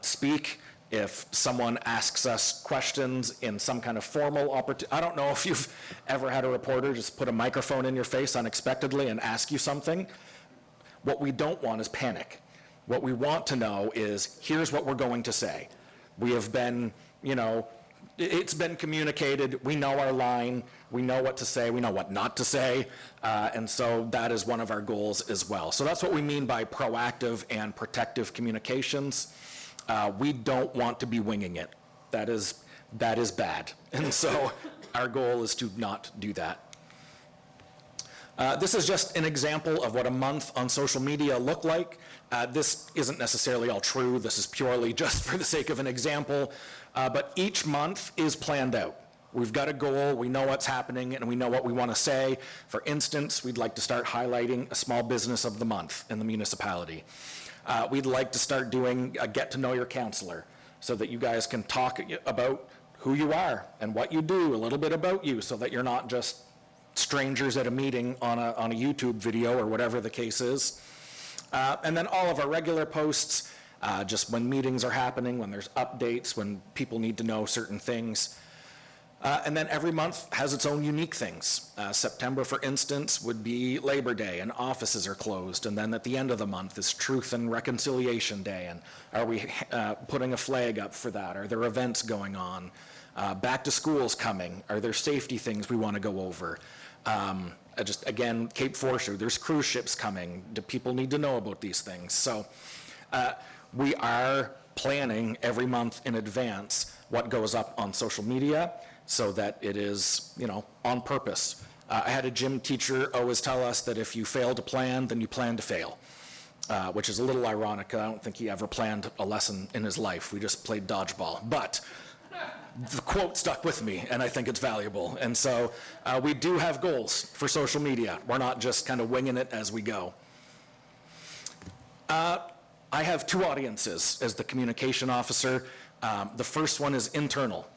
speak if someone asks us questions in some kind of formal opportunity. I don't know if you've ever had a reporter just put a microphone in your face unexpectedly and ask you something. What we don't want is panic. What we want to know is, here's what we're going to say. We have been, it's been communicated, we know our line, we know what to say, we know what not to say, and so that is one of our goals as well. So that's what we mean by proactive and protective communications. We don't want to be winging it. That is bad. And so our goal is to not do that. This is just an example of what a month on social media looked like. This isn't necessarily all true. This is purely just for the sake of an example. But each month is planned out. We've got a goal, we know what's happening, and we know what we want to say. For instance, we'd like to start highlighting a small business of the month in the municipality. We'd like to start doing a get to know your counselor so that you guys can talk about who you are and what you do, a little bit about you, so that you're not just strangers at a meeting on a YouTube video or whatever the case is. And then all of our regular posts, just when meetings are happening, when there's updates, when people need to know certain things. And then every month has its own unique things. September, for instance, would be Labor Day and offices are closed. And then at the end of the month is Truth and Reconciliation Day. And are we putting a flag up for that? Are there events going on? Back to school's coming. Are there safety things we want to go over? Just again, Cape Forshire, there's cruise ships coming. Do people need to know about these things? So we are planning every month in advance what goes up on social media, so that it is, on purpose. I had a gym teacher always tell us that if you fail to plan, then you plan to fail, which is a little ironic. I don't think he ever planned a lesson in his life. We just played dodgeball. But the quote stuck with me, and I think it's valuable. And so we do have goals for social media. We're not just kind of winging it as we go. I have two audiences as the communication officer. The first one is internal.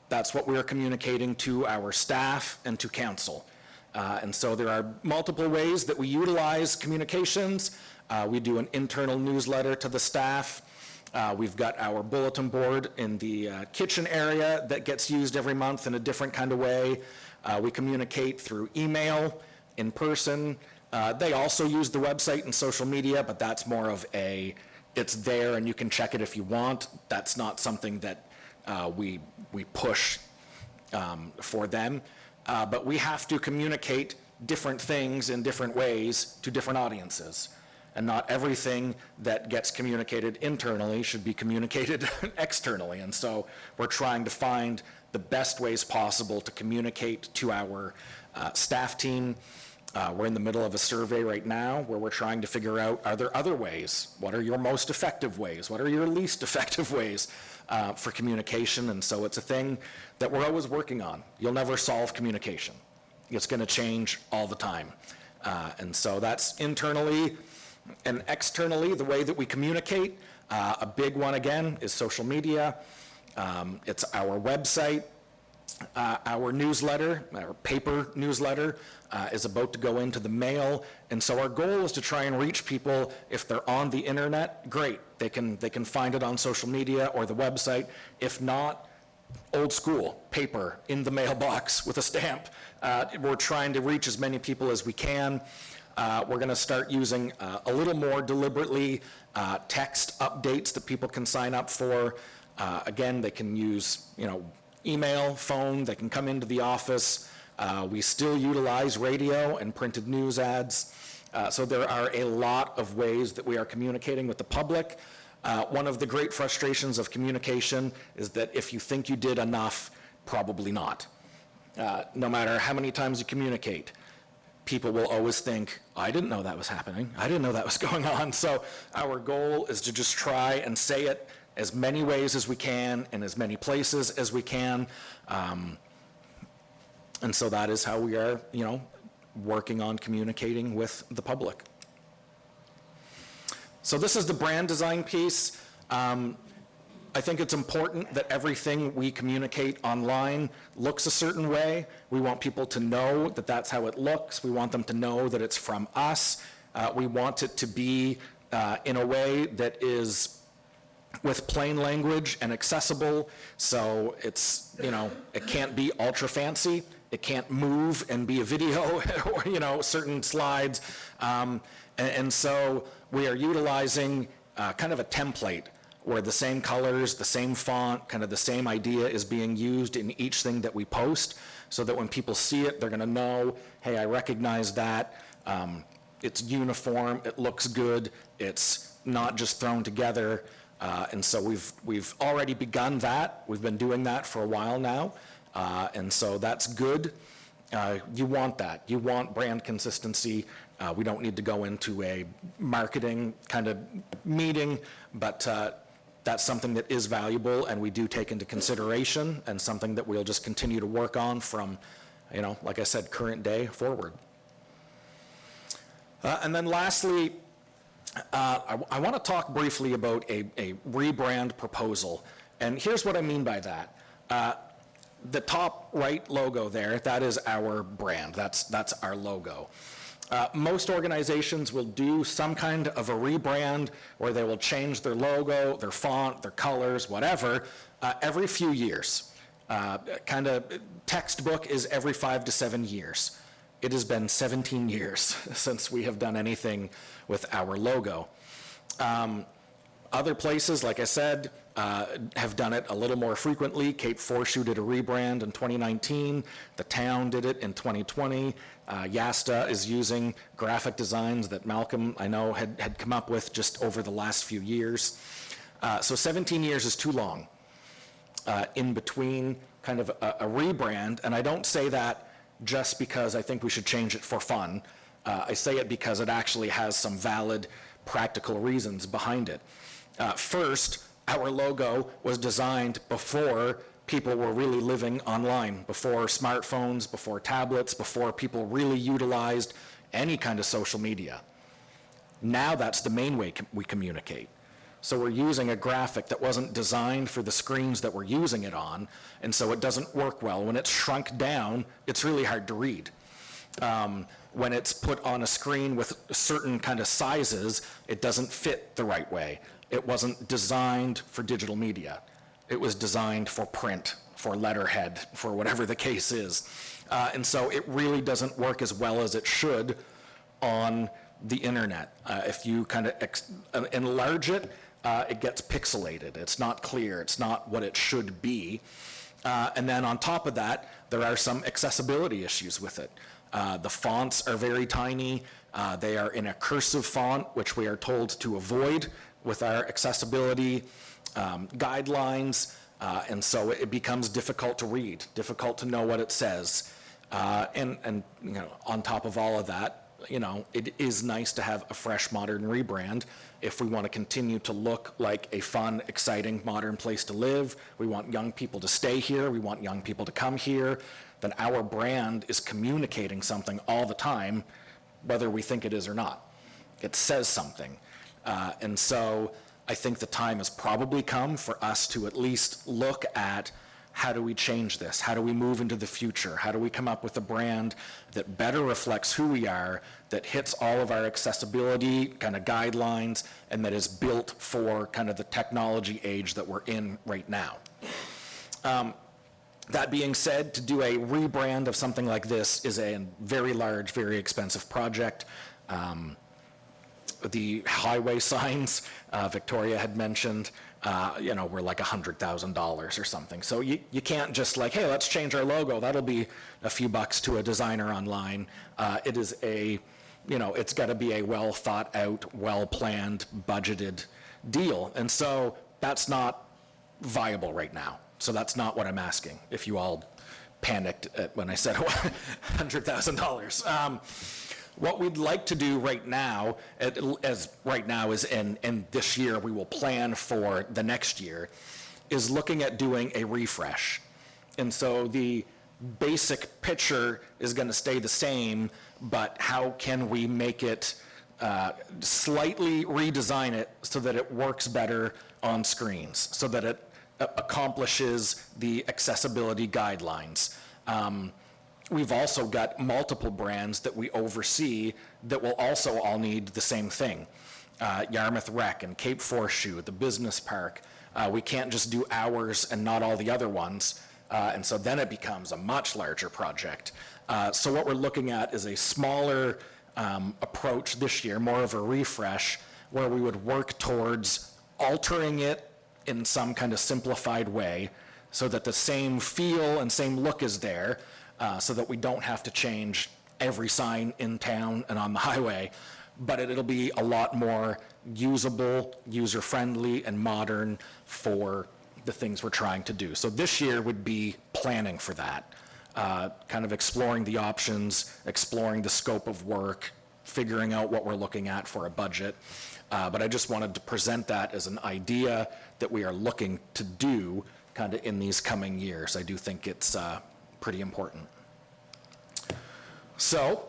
That's what we're communicating to our staff and to council. And so there are multiple ways that we utilize communications. We do an internal newsletter to the staff. We've got our bulletin board in the kitchen area that gets used every month in a different kind of way. We communicate through email, in person. They also use the website and social media, but that's more of it's there and you can check it if you want. That's not something that we push for them, but we have to communicate different things in different ways to different audiences. And not everything that gets communicated internally should be communicated externally. And so we're trying to find the best ways possible to communicate to our staff team. We're in the middle of a survey right now where we're trying to figure out, are there other ways? What are your most effective ways? What are your least effective ways for communication? And so it's a thing that we're always working on. You'll never solve communication. It's going to change all the time. And so that's internally and externally the way that we communicate. A big one, again, is social media. It's our website. Our newsletter, our paper newsletter, is about to go into the mail, and so our goal is to try and reach people. If they're on the internet, great. They can find it on social media or the website. If not, old school, paper in the mailbox with a stamp. We're trying to reach as many people as we can. We're going to start using a little more deliberately text updates that people can sign up for. Again, they can use, email, phone, they can come into the office. We still utilize radio and printed news ads. So there are a lot of ways that we are communicating with the public. One of the great frustrations of communication is that if you think you did enough, probably not. No matter how many times you communicate, people will always think, I didn't know that was happening. I didn't know that was going on. So our goal is to just try and say it as many ways as we can, in as many places as we can. And so that is how we are, working on communicating with the public. So this is the brand design piece. I think it's important that everything we communicate online looks a certain way. We want people to know that that's how it looks. We want them to know that it's from us. We want it to be in a way that is with plain language and accessible. So it's, it can't be ultra fancy. It can't move and be a video or, certain slides. And so we are utilizing kind of a template where the same colors, the same font, kind of the same idea is being used in each thing that we post, so that when people see it, they're going to know, hey, I recognize that. It's uniform, it looks good, it's not just thrown together. And so we've already begun that. We've been doing that for a while now. And so that's good. You want that. You want brand consistency. We don't need to go into a marketing kind of meeting, but that's something that is valuable and we do take into consideration, and something that we'll just continue to work on from, like I said, current day forward. And then lastly, I want to talk briefly about a rebrand proposal. And here's what I mean by that. The top right logo there, that is our brand. That's our logo. Most organizations will do some kind of a rebrand where they will change their logo, their font, their colors, whatever, every few years. Kind of textbook is every 5 to 7 years. It has been 17 years since we have done anything with our logo. Other places, like I said, have done it a little more frequently. Cape Forshue did a rebrand in 2019. The town did it in 2020. Yasta is using graphic designs that Malcolm, I know, had come up with just over the last few years. So 17 years is too long in between kind of a rebrand. And I don't say that just because I think we should change it for fun. I say it because it actually has some valid practical reasons behind it. First, our logo was designed before people were really living online, before smartphones, before tablets, before people really utilized any kind of social media. Now that's the main way we communicate. So we're using a graphic that wasn't designed for the screens that we're using it on, and so it doesn't work well. When it's shrunk down, it's really hard to read. When it's put on a screen with certain kind of sizes, it doesn't fit the right way. It wasn't designed for digital media. It was designed for print, for letterhead, for whatever the case is. And so it really doesn't work as well as it should on the internet. If you kind of enlarge it, it gets pixelated. It's not clear. It's not what it should be. And then on top of that, there are some accessibility issues with it. The fonts are very tiny. They are in a cursive font, which we are told to avoid with our accessibility guidelines. And so it becomes difficult to read, difficult to know what it says. And on top of all of that, it is nice to have a fresh, modern rebrand if we want to continue to look like a fun, exciting, modern place to live. We want young people to stay here. We want young people to come here. Then our brand is communicating something all the time, whether we think it is or not. It says something. And so I think the time has probably come for us to at least look at how do we change this? How do we move into the future? How do we come up with a brand that better reflects who we are, that hits all of our accessibility kind of guidelines, and that is built for kind of the technology age that we're in right now? That being said, to do a rebrand of something like this is a very large, very expensive project. The highway signs Victoria had mentioned, were like $100,000 or something. So you can't just like, hey, let's change our logo. That'll be a few bucks to a designer online. It is it's got to be a well thought out, well planned, budgeted deal. And so that's not viable right now. So that's not what I'm asking, if you all panicked when I said $100,000. What we'd like to do right now, and this year we will plan for the next year, is looking at doing a refresh. And so the basic picture is going to stay the same, but how can we make it, slightly redesign it so that it works better on screens, so that it accomplishes the accessibility guidelines. We've also got multiple brands that we oversee that will also all need the same thing. Yarmouth Rec and Cape Force Shoe, the business park. We can't just do ours and not all the other ones. And so then it becomes a much larger project. So what we're looking at is a smaller approach this year, more of a refresh, where we would work towards altering it in some kind of simplified way so that the same feel and same look is there, so that we don't have to change every sign in town and on the highway, but it'll be a lot more usable, user-friendly, and modern for the things we're trying to do. So this year would be planning for that, kind of exploring the options, exploring the scope of work, figuring out what we're looking at for a budget. But I just wanted to present that as an idea that we are looking to do kind of in these coming years. I do think it's pretty important. So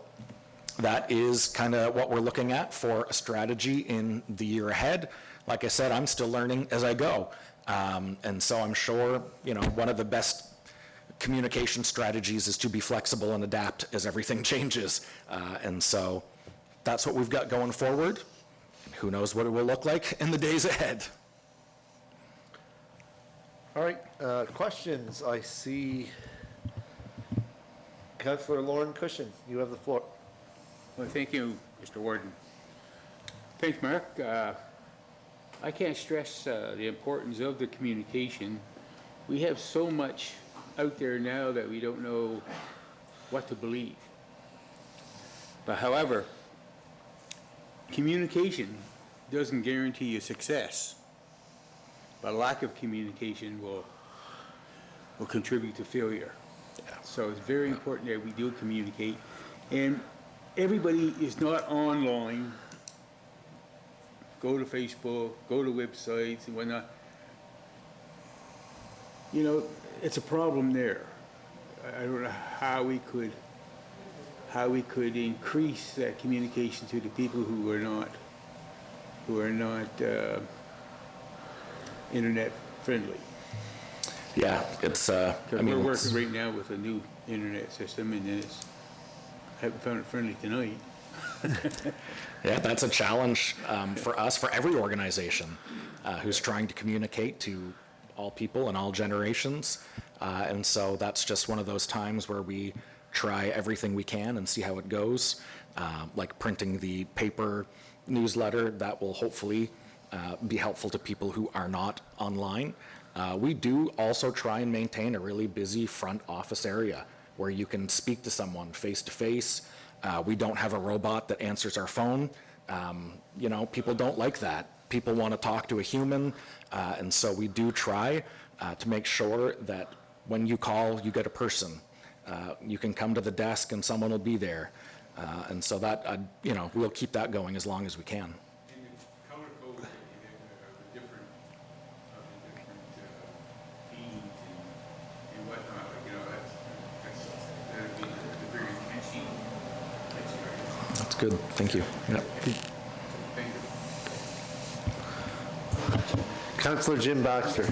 that is kind of what we're looking at for a strategy in the year ahead. Like I said, I'm still learning as I go. And so I'm sure, you know, one of the best communication strategies is to be flexible and adapt as everything changes. And so that's what we've got going forward. Who knows what it will look like in the days ahead. All right, questions? I see Councillor Lauren Cushion, you have the floor. Well, thank you, Mr. Warden. Thanks, Mark. I can't stress the importance of the communication. We have so much out there now that we don't know what to believe. But however, communication doesn't guarantee you success, but lack of communication will contribute to failure. So it's very important that we do communicate. And everybody is not online. Go to Facebook, go to websites and whatnot. You know, it's a problem there. I don't know how we could increase that communication to the people who are not internet friendly. Yeah, it's, I Because mean, we're it's- working right now with a new internet system, and I haven't found it friendly tonight. yeah, that's a challenge for us, for every organization who's trying to communicate to all people and all generations. And so that's just one of those times where we try everything we can and see how it goes. Like printing the paper newsletter, that will hopefully be helpful to people who are not online. We do also try and maintain a really busy front office area where you can speak to someone face to face. We don't have a robot that answers our phone. You know, people don't like that. People want to talk to a human, and so we do try to make sure that when you call, you get a person. You can come to the desk and someone will be there. And so that, you know, we'll keep that going as long as we can. And it's color coded, the different feeds and whatnot, you know, that'd be the very catchy. That's good, thank you. Yeah. Thank you. Councillor Jim Baxter.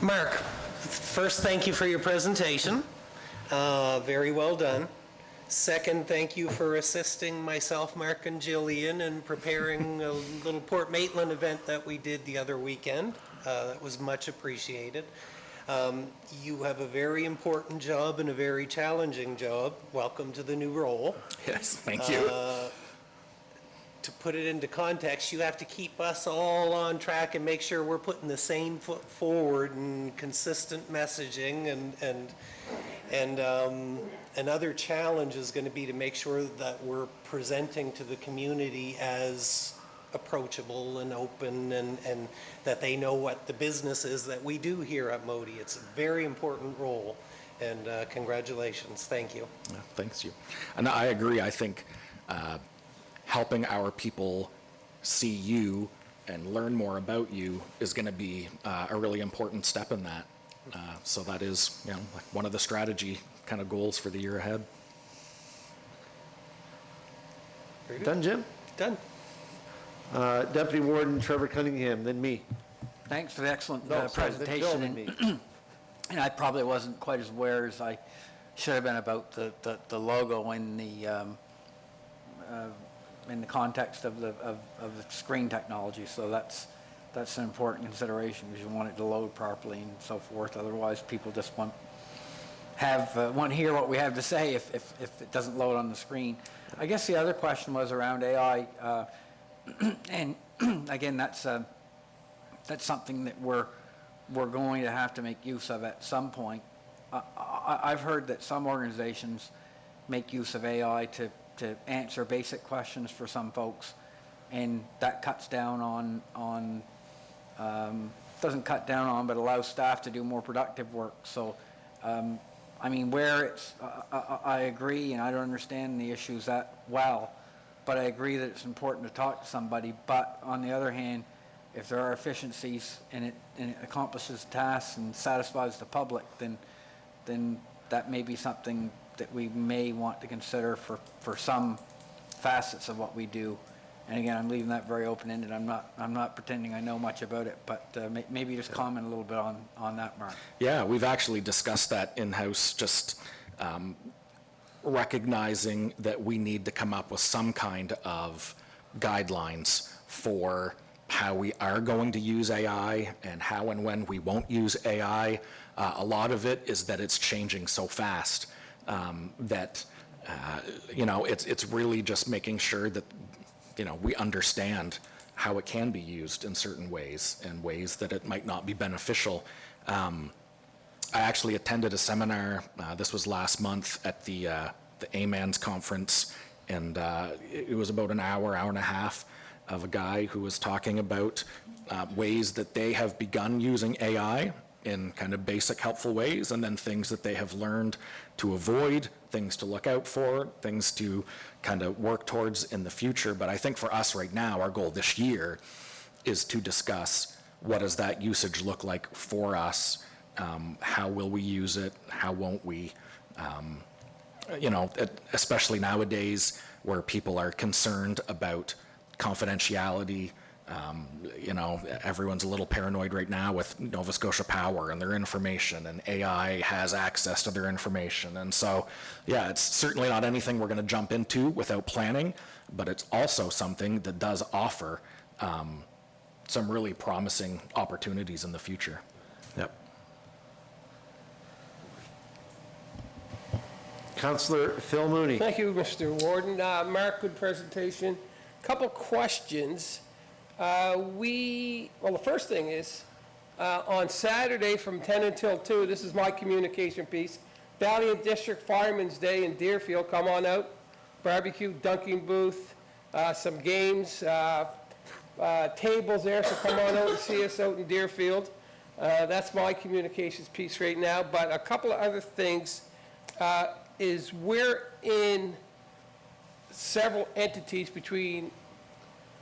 Mark, first, thank you for your presentation. Very well done. Second, thank you for assisting myself, Mark, and Jillian in preparing a little Port Maitland event that we did the other weekend. That was much appreciated. You have a very important job and a very challenging job. Welcome to the new role. Yes, thank you. To put it into context, you have to keep us all on track and make sure we're putting the same foot forward and consistent messaging, and another challenge is going to be to make sure that we're presenting to the community as approachable and open, and that they know what the business is that we do here at Modi. It's a very important role, And congratulations, thank you. Yeah, thanks you. And I agree. I think helping our people see you and learn more about you is going to be a really important step in that. So that is, you know, like one of the strategy kind of goals for the year ahead. Done, Jim? Done. Deputy Warden Trevor Cunningham, then me. Thanks for the excellent No, sorry, then Bill, presentation. then me. And I probably wasn't quite as aware as I should have been about the logo in the context of the screen technology. So that's an important consideration, because you want it to load properly and so forth. Otherwise, people just want to hear what we have to say if it doesn't load on the screen. I guess the other question was around AI, and again, that's something that we're going to have to make use of at some point. I've heard that some organizations make use of AI to answer basic questions for some folks, and that cuts down on doesn't cut down on, but allows staff to do more productive work. So, I mean, where it's, I agree, and I don't understand the issues that well, but I agree that it's important to talk to somebody. But on the other hand, if there are efficiencies and it accomplishes tasks and satisfies the public, then that may be something that we may want to consider for some facets of what we do. And again, I'm leaving that very open-ended. I'm not pretending I know much about it, but maybe just comment a little bit on that, Mark. Yeah, we've actually discussed that in-house, just recognizing that we need to come up with some kind of guidelines for how we are going to use AI and how and when we won't use AI. A lot of it is that it's changing so fast that, you know, it's really just making sure that, you know, we understand how it can be used in certain ways and ways that it might not be beneficial. I actually attended a seminar, this was last month at the AMANS conference, and it was about an hour and a half of a guy who was talking about ways that they have begun using AI in kind of basic helpful ways, and then things that they have learned to avoid, things to look out for, things to kind of work towards in the future. But I think for us right now, our goal this year is to discuss what does that usage look like for us, how will we use it, how won't we, you know, especially nowadays where people are concerned about confidentiality. You know, everyone's a little paranoid right now with Nova Scotia Power and their information, and AI has access to their information. And so, yeah, it's certainly not anything we're going to jump into without planning, but it's also something that does offer some really promising opportunities in the future. Yep. Councillor Phil Mooney. Thank you, Mr. Warden. Mark, good presentation. Couple questions. Well, the first thing is, on Saturday from 10 until 2, this is my communication piece, Valiant District Fireman's Day in Deerfield, come on out, barbecue, dunking booth, some games, tables there, so come on out and see us out in Deerfield. That's my communications piece right now, but a couple of other things is we're in several entities between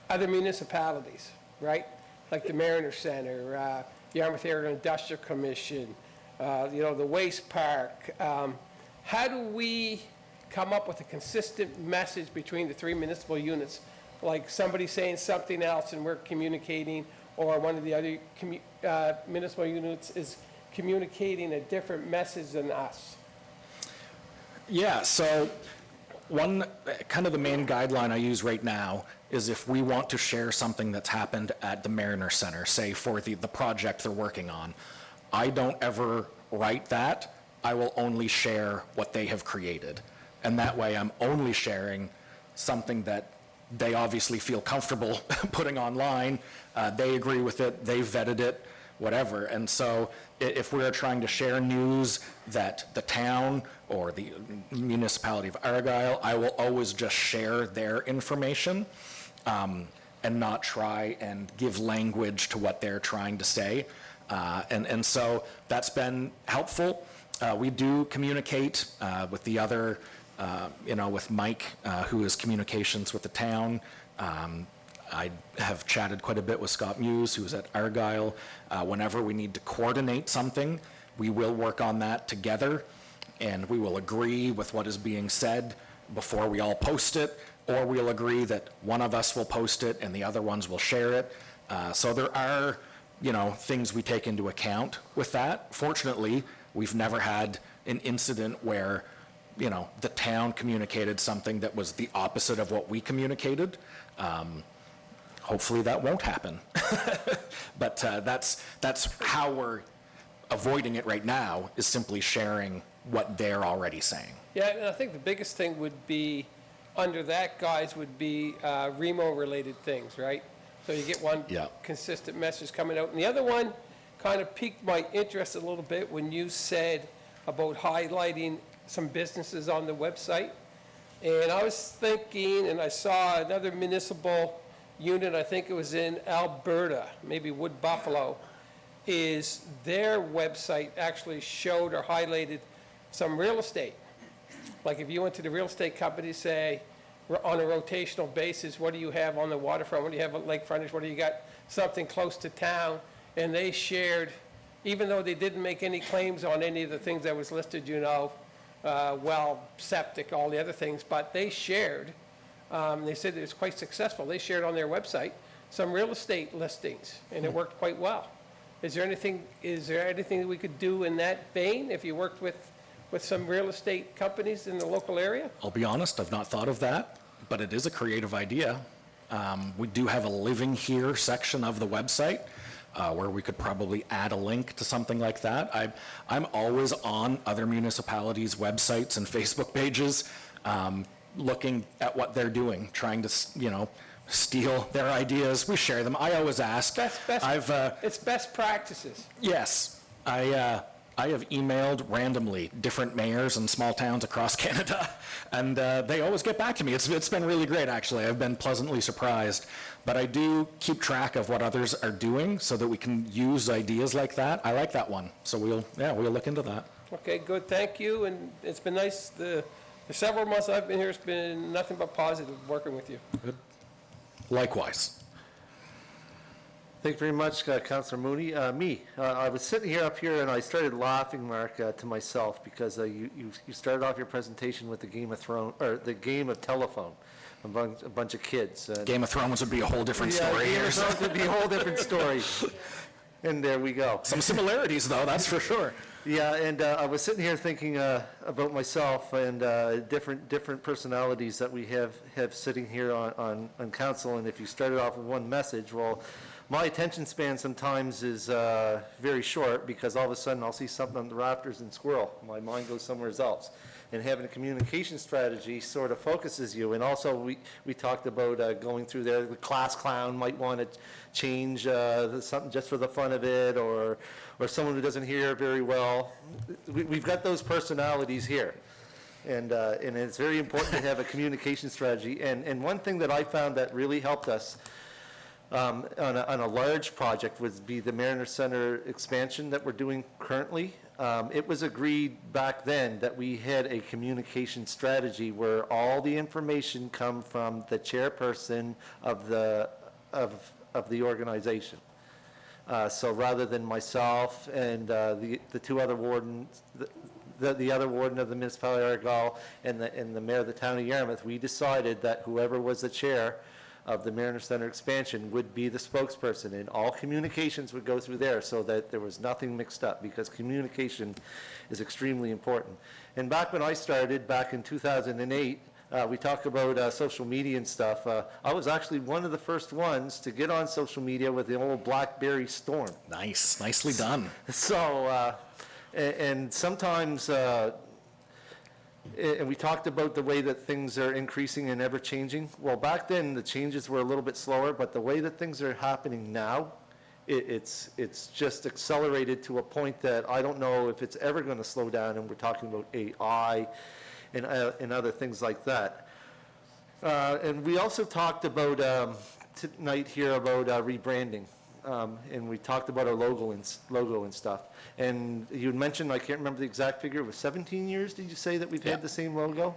other municipalities, right? Like the Mariner Center, Yarmouth Area Industrial Commission, you know, the Waste Park. How do we come up with a consistent message between the three municipal units? Like somebody saying something else and we're communicating, or one of the other municipal units is communicating a different message than us? Yeah, so one, kind of the main guideline I use right now is if we want to share something that's happened at the Mariner Center, say for the project they're working on, I don't ever write that. I will only share what they have created. And that way I'm only sharing something that they obviously feel comfortable putting online. They agree with it, they vetted it, whatever. And so if we're trying to share news that the town or the municipality of Argyle, I will always just share their information and not try and give language to what they're trying to say. And so that's been helpful. We do communicate with the other, with Mike, who is communications with the town. I have chatted quite a bit with Scott Muse, who's at Argyle. Whenever we need to coordinate something, we will work on that together, and we will agree with what is being said before we all post it, or we'll agree that one of us will post it and the other ones will share it. So there are, things we take into account with that. Fortunately, we've never had an incident where, the town communicated something that was the opposite of what we communicated. Hopefully that won't happen. But that's how we're avoiding it right now, is simply sharing what they're already saying. Yeah, and I think the biggest thing would be, under that, guys, would be Remo-related things, right? So you get one Yeah. consistent message coming out. And the other one kind of piqued my interest a little bit when you said about highlighting some businesses on the website. And I was thinking, and I saw another municipal unit, I think it was in Alberta, maybe Wood Buffalo, is their website actually showed or highlighted some real estate. Like if you went to the real estate company, say, on a rotational basis, what do you have on the waterfront? What do you have at lake frontage? What do you got something close to town? And they shared, even though they didn't make any claims on any of the things that was listed, well, septic, all the other things, but they shared, they said it was quite successful. They shared on their website some real estate listings, and it worked quite well. Is there anything that we could do in that vein if you worked with some real estate companies in the local area? I'll be honest, I've not thought of that, but it is a creative idea. We do have a Living Here section of the website where we could probably add a link to something like that. I'm always on other municipalities' websites and Facebook pages, looking at what they're doing, trying to, steal their ideas. We share them. I always ask. It's best practices. Yes, I have emailed randomly different mayors in small towns across Canada, and they always get back to me. It's been really great, actually. I've been pleasantly surprised. But I do keep track of what others are doing so that we can use ideas like that. I like that one. So we'll look into that. Okay, good, thank you, and it's been nice. The several months I've been here, it's been nothing but positive working with you. Good. Likewise. Thank you very much, Councillor Mooney. I was sitting up here and I started laughing, Mark, to myself, because you started off your presentation with the Game of Thrones, or the game of telephone, among a bunch of kids. Game of Thrones would be a whole different story Game here. of Thrones would be a whole different story. And there we go. Some similarities, though, that's for sure. Yeah, and I was sitting here thinking about myself and different personalities that we have sitting here on council. And if you started off with one message, well, my attention span sometimes is very short, because all of a sudden I'll see something on the rafters and squirrel. My mind goes somewhere else. And having a communication strategy sort of focuses you. And also we talked about going through there. The class clown might want to change something just for the fun of it, or someone who doesn't hear very well. We've got those personalities here. And it's very important to have a communication strategy. And one thing that I found that really helped us on a large project would be the Mariner Center expansion that we're doing currently. It was agreed back then that we had a communication strategy where all the information come from the chairperson of the organization. So rather than myself and the two other wardens, the other warden of the municipality of Argyle and the mayor of the town of Yarmouth, we decided that whoever was the chair of the Mariner Center expansion would be the spokesperson, and all communications would go through there so that there was nothing mixed up, because communication is extremely important. And back when I started, back in 2008, we talked about social media and stuff. I was actually one of the first ones to get on social media with the old BlackBerry Storm. Nice, nicely done. So, and sometimes, and we talked about the way that things are increasing and ever changing. Well, back then the changes were a little bit slower, but the way that things are happening now, it's just accelerated to a point that I don't know if it's ever going to slow down. And we're talking about AI and other things like that. And we also talked about tonight here about rebranding. and we talked about our logo and stuff. And you had mentioned, I can't remember the exact figure, it was 17 years, did you say, that we've Yeah. had the same logo?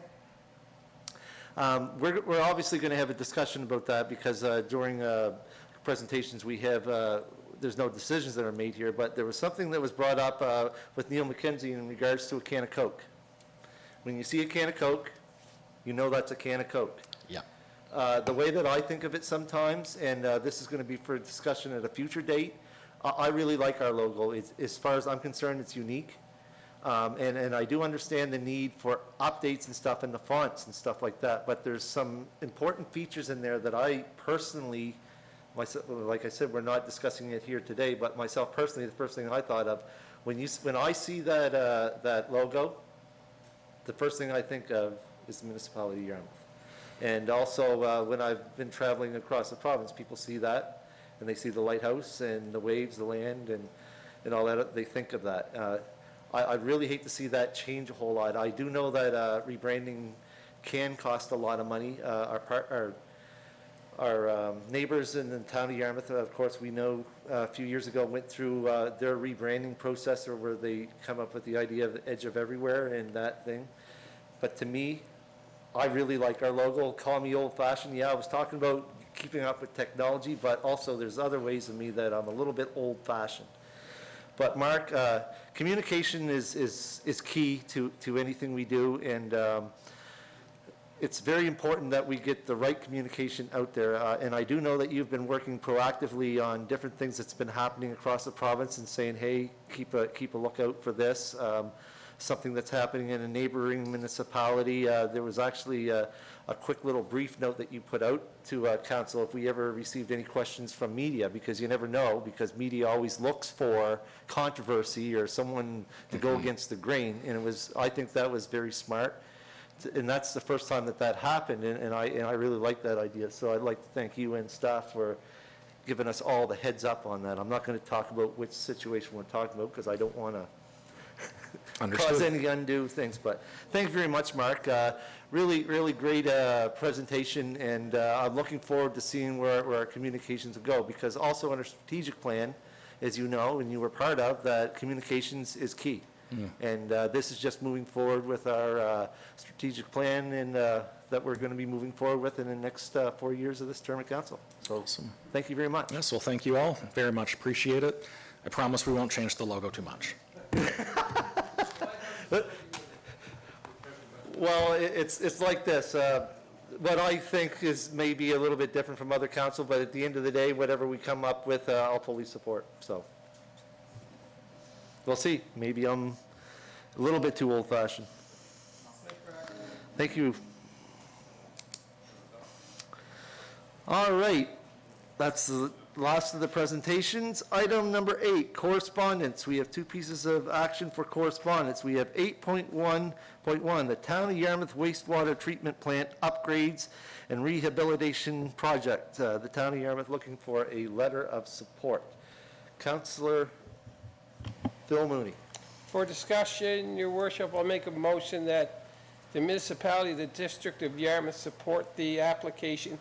We're obviously going to have a discussion about that because during presentations we have, there's no decisions that are made here, but there was something that was brought up with Neil McKenzie in regards to a can of Coke. When you see a can of Coke, you know that's a can of Coke. Yeah. The way that I think of it sometimes, and this is going to be for discussion at a future date, I really like our logo. As far as I'm concerned, it's unique. And I do understand the need for updates and stuff in the fonts and stuff like that, but there's some important features in there that I personally, like I said, we're not discussing it here today, but myself personally, the first thing I thought of, when I see that logo, the first thing I think of is the municipality of Yarmouth. And also, when I've been traveling across the province, people see that, and they see the lighthouse and the waves, the land, and all that, they think of that. I'd really hate to see that change a whole lot. I do know that rebranding can cost a lot of money. Our neighbors in the town of Yarmouth, of course, we know a few years ago went through their rebranding process where they come up with the idea of the edge of everywhere and that thing. But to me, I really like our logo. Call me old-fashioned. Yeah, I was talking about keeping up with technology, but also there's other ways of me that I'm a little bit old-fashioned. But Mark, communication is key to anything we do, and it's very important that we get the right communication out there. And I do know that you've been working proactively on different things that's been happening across the province and saying, hey, keep a lookout for this. Something that's happening in a neighboring municipality. There was actually a quick little brief note that you put out to council if we ever received any questions from media, because you never know, because media always looks for controversy or someone to go against the grain. And I think that was very smart. And that's the first time that happened, and I really like that idea. So I'd like to thank you and staff for giving us all the heads up on that. I'm not going to talk about which situation we're talking about because I don't want to cause any undue things, but thank you very much, Mark. Really, really great presentation, and I'm looking forward to seeing where our communications will go, because also in our strategic plan, as you know, and you were part of, that communications is key. And this is just moving forward with our strategic plan and that we're going to be moving forward with in the next 4 years of this term of council. So thank you very much. Yes, well, thank you all. Very much appreciate it. I promise we won't change the logo too much. Well, it's like this. What I think is maybe a little bit different from other council, but at the end of the day, whatever we come up with, I'll fully support. So we'll see. Maybe I'm a little bit too old-fashioned. Thank you. All right. That's the last of the presentations. Item number 8, correspondence. We have 2 pieces of action for correspondence. We have 8.1.1, the Town of Yarmouth Wastewater Treatment Plant Upgrades and Rehabilitation Project. The Town of Yarmouth looking for a letter of support. Councillor Phil Mooney. For discussion, Your Worship, I'll make a motion that the municipality of the District of Yarmouth support the application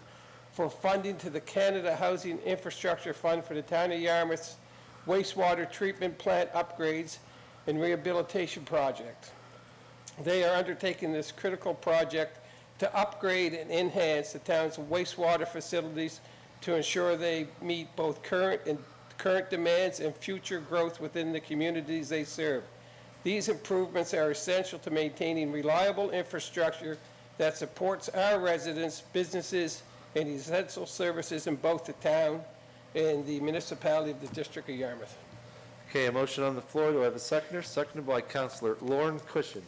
for funding to the Canada Housing Infrastructure Fund for the Town of Yarmouth's wastewater treatment plant upgrades and rehabilitation project. They are undertaking this critical project to upgrade and enhance the town's wastewater facilities to ensure they meet both current demands and future growth within the communities they serve. These improvements are essential to maintaining reliable infrastructure that supports our residents, businesses, and essential services in both the town and the municipality of the District of Yarmouth. Okay, a motion on the floor. Do I have a seconder? Seconded by Councillor Lauren Cushion.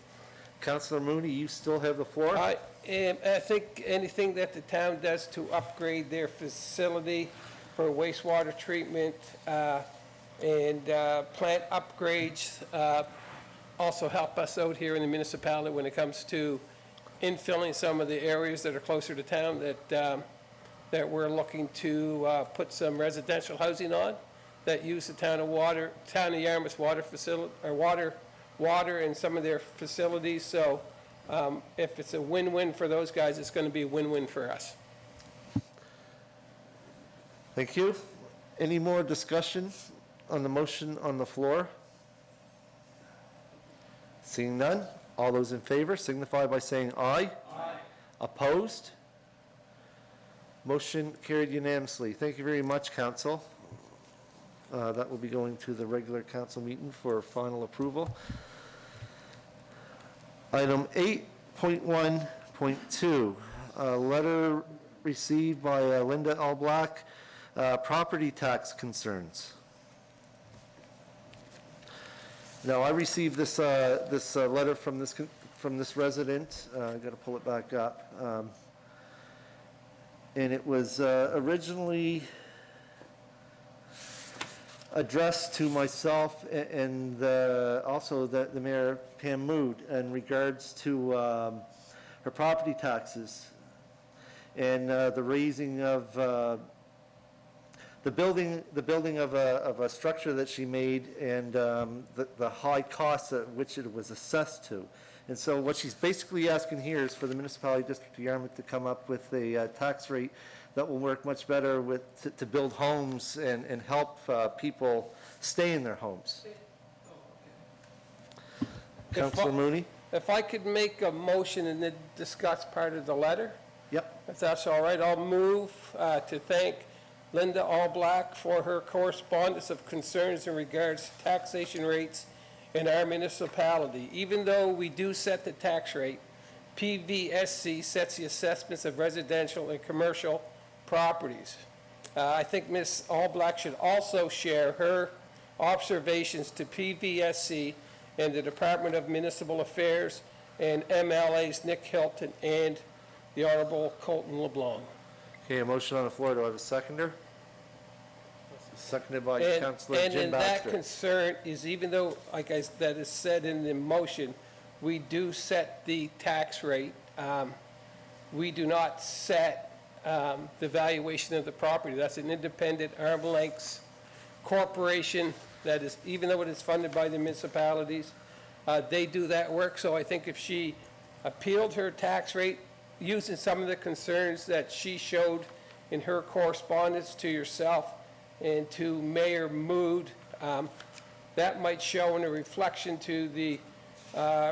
Councillor Mooney, you still have the floor? I think anything that the town does to upgrade their facility for wastewater treatment and plant upgrades also help us out here in the municipality when it comes to infilling some of the areas that are closer to town that we're looking to put some residential housing on that use the town of Yarmouth's water facility, or water in some of their facilities. So if it's a win-win for those guys, it's going to be a win-win for us. Thank you. Any more discussion on the motion on the floor? Seeing none, all those in favor signify by saying aye. Aye. Opposed? Motion carried unanimously. Thank you very much, council. That will be going to the regular council meeting for final approval. Item 8.1.2, a letter received by Linda Allblack, property tax concerns. Now, I received this letter from this resident. I got to pull it back up. And it was originally addressed to myself and also the Mayor Pam Mood in regards to her property taxes and the raising of the building of a structure that she made and the high costs at which it was assessed to. And so what she's basically asking here is for the Municipality District of Yarmouth to come up with a tax rate that will work much better to build homes and help people stay in their homes. Councilor Mooney? If I could make a motion and then discuss part of the letter, Yep. if that's all right, I'll move to thank Linda Allblack for her correspondence of concerns in regards to taxation rates in our municipality. Even though we do set the tax rate, PVSC sets the assessments of residential and commercial properties. I think Ms. Allblack should also share her observations to PVSC and the Department of Municipal Affairs and MLAs Nick Hilton and the Honorable Colton LeBlanc. Okay, a motion on the floor. Do I have a seconder? Seconded by And Councilor and Jim in that Baxter. concern is, even though, that is said in the motion, we do set the tax rate. We do not set the valuation of the property. That's an independent arm's length corporation that is, even though it is funded by the municipalities, they do that work. So I think if she appealed her tax rate using some of the concerns that she showed in her correspondence to yourself and to Mayor Mood, that might show in a reflection to the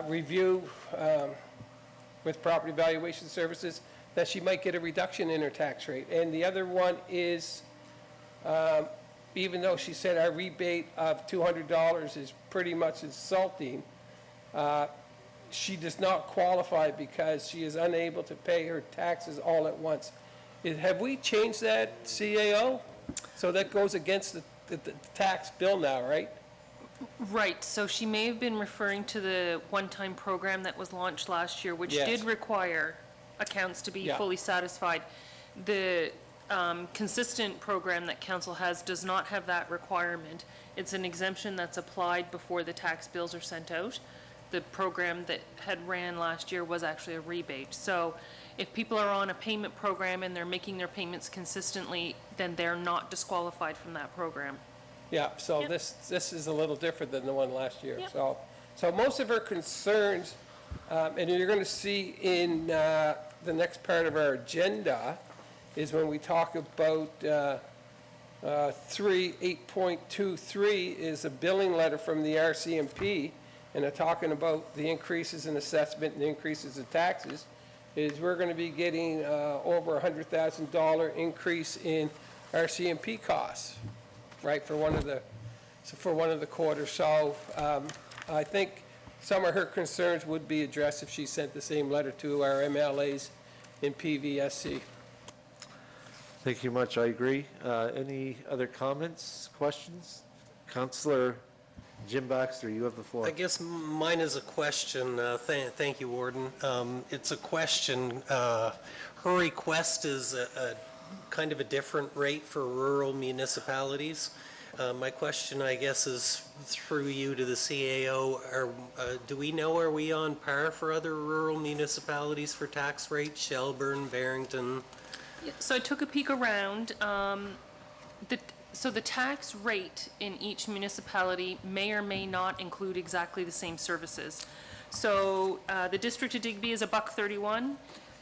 review with Property Valuation Services that she might get a reduction in her tax rate. And the other one is, even though she said our rebate of $200 is pretty much insulting, she does not qualify because she is unable to pay her taxes all at once. Have we changed that, CAO? So that goes against the tax bill now, right? Right, so she may have been referring to the one-time program that was launched last year, which Yes. did require accounts to be Yeah. fully satisfied. The consistent program that council has does not have that requirement. It's an exemption that's applied before the tax bills are sent out. The program that had ran last year was actually a rebate. So if people are on a payment program and they're making their payments consistently, then they're not disqualified from that program. Yeah, so Yep. this is a little different than the one last year. Yep. So most of her concerns, and you're going to see in the next part of our agenda, is when we talk about 8.23 is a billing letter from the RCMP, and they're talking about the increases in assessment and the increases in taxes, is we're going to be getting over $100,000 increase in RCMP costs, right, for one of the quarters. So I think some of her concerns would be addressed if she sent the same letter to our MLAs in PVSC. Thank you much. I agree. Any other comments, questions? Councilor Jim Baxter, you have the floor. I guess mine is a question. Thank you, Warden. It's a question. Her request is a kind of a different rate for rural municipalities. My question, I guess, is through you to the CAO. Do we know, are we on par for other rural municipalities for tax rates? Shelburne, Barrington? So I took a peek around. So the tax rate in each municipality may or may not include exactly the same services. So the District of Digby is $1.31.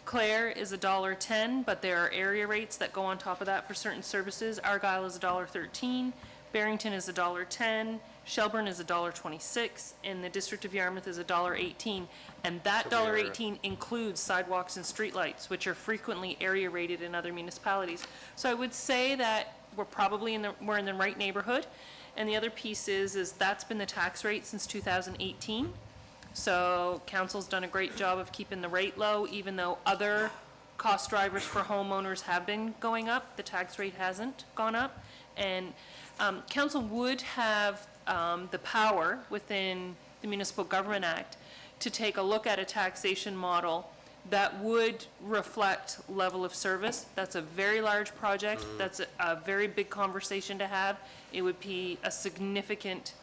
Clare is $1.10, but there are area rates that go on top of that for certain services. Argyle is $1.13, Barrington is $1.10, Shelburne is $1.26, and the District of Yarmouth is $1.18. And that $1.18 includes sidewalks and streetlights, which are frequently area rated in other municipalities. So I would say that we're in the right neighborhood. And the other piece is that's been the tax rate since 2018. So council's done a great job of keeping the rate low, even though other cost drivers for homeowners have been going up, the tax rate hasn't gone up. And council would have the power within the Municipal Government Act to take a look at a taxation model that would reflect level of service. That's a very large project. That's a very big conversation to have. It would be a significant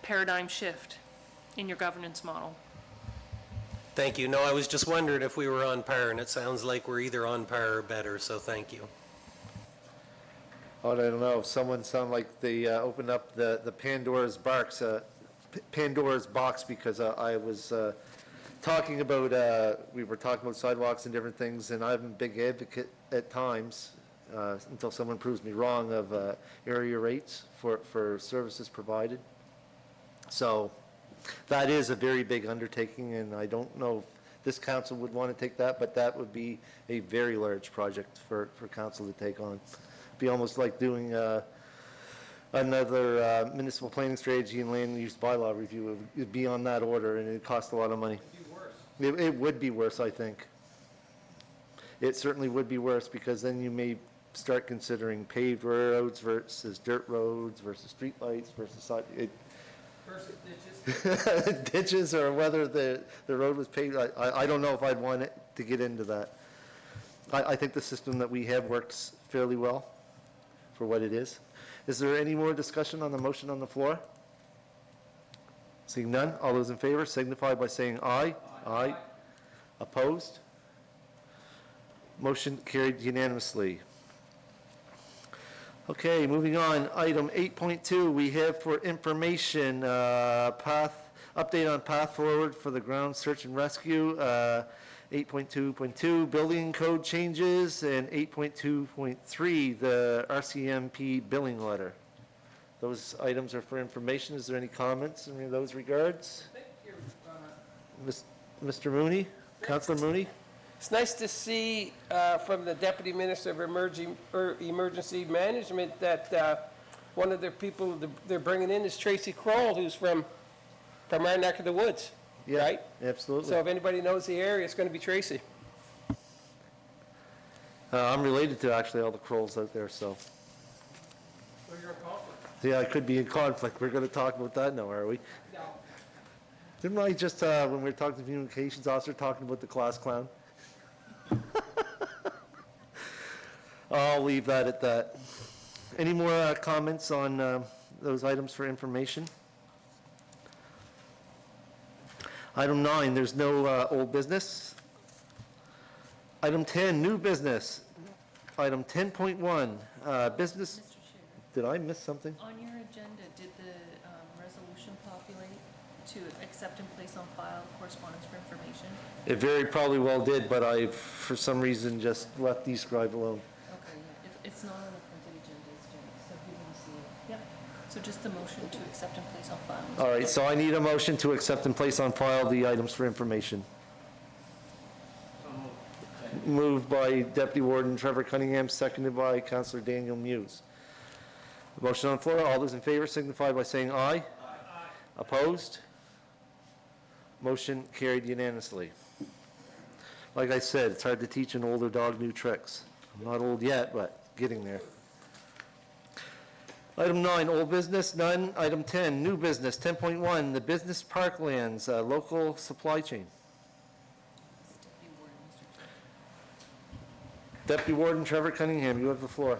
paradigm shift in your governance model. Thank you. No, I was just wondering if we were on par, and it sounds like we're either on par or better, so thank you. Oh, I don't know, someone sounded like they opened up the Pandora's box, because I was talking about, we were talking about sidewalks and different things, and I'm a big advocate at times, until someone proves me wrong, of area rates for services provided. So that is a very big undertaking, and I don't know if this council would want to take that, but that would be a very large project for council to take on. Be almost like doing another municipal planning strategy and land use bylaw review. It'd be on that order, and it'd cost a lot of money. It would be worse, I think. It certainly would be worse, because then you may start considering paved roads versus dirt roads versus streetlights versus Versus ditches. ditches, or whether the road was paved. I don't know if I'd want it to get into that. I think the system that we have works fairly well for what it is. Is there any more discussion on the motion on the floor? Seeing none, all those in favor signify by saying aye. Aye. Opposed? Motion carried unanimously. Okay, moving on, item 8.2, we have for information, update on path forward for the ground search and rescue, 8.2.2, building code changes, and 8.2.3, the RCMP billing letter. Those items are for information. Is there any comments in those regards? Mr. Mooney, Councillor Mooney? It's nice to see from the Deputy Minister of Emergency Management that one of their people they're bringing in is Tracy Kroll, who's from our neck of the woods, right? Absolutely. So if anybody knows the area, it's going to be Tracy. I'm related to actually all the Krolls out there, so. So you're a conflict. Yeah, I could be in conflict. We're going to talk about that now, are we? No. Didn't I just, when we were talking to the communications officer, talking about the class clown? I'll leave that at that. Any more comments on those items for information? Item 9, there's no old business. Item 10, new business. Item 10.1, business. Mr. Chair, Did I miss something? on your agenda, did the resolution populate to accept and place on file correspondence for information? It very probably well did, but I, for some reason, just left describe alone. Okay, yeah, it's not on the printed agenda, it's just, so people can see it. Yep. So just the motion to accept and place on file. All right, so I need a motion to accept and place on file the items for information. Moved by Deputy Warden Trevor Cunningham, seconded by Councillor Daniel Muse. Motion on the floor, all those in favor signify by saying aye. Aye. Opposed? Motion carried unanimously. Like I said, it's hard to teach an older dog new tricks. I'm not old yet, but getting there. Item 9, old business, none. Item 10, new business, 10.1, the business parklands, local supply chain. Deputy Warden Trevor Cunningham, you have the floor.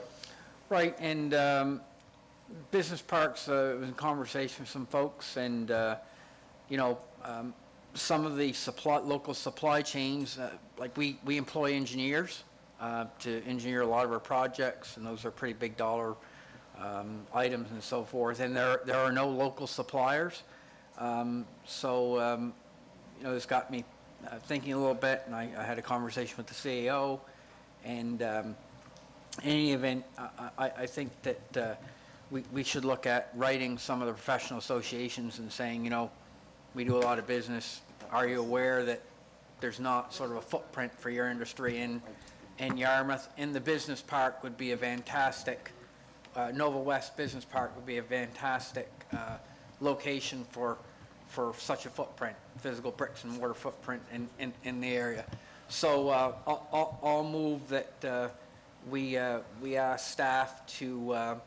Right, and business parks, was in conversation with some folks, and, some of the local supply chains, like we employ engineers to engineer a lot of our projects, and those are pretty big dollar items and so forth, and there are no local suppliers. It's got me thinking a little bit, and I had a conversation with the CAO, and in any event, I think that we should look at writing some of the professional associations and saying, you know, we do a lot of business. Are you aware that there's not sort of a footprint for your industry in Yarmouth? In the business park would be a fantastic, Nova West Business Park would be a fantastic location for such a footprint, physical bricks and mortar footprint in the area. So I'll move that we ask staff to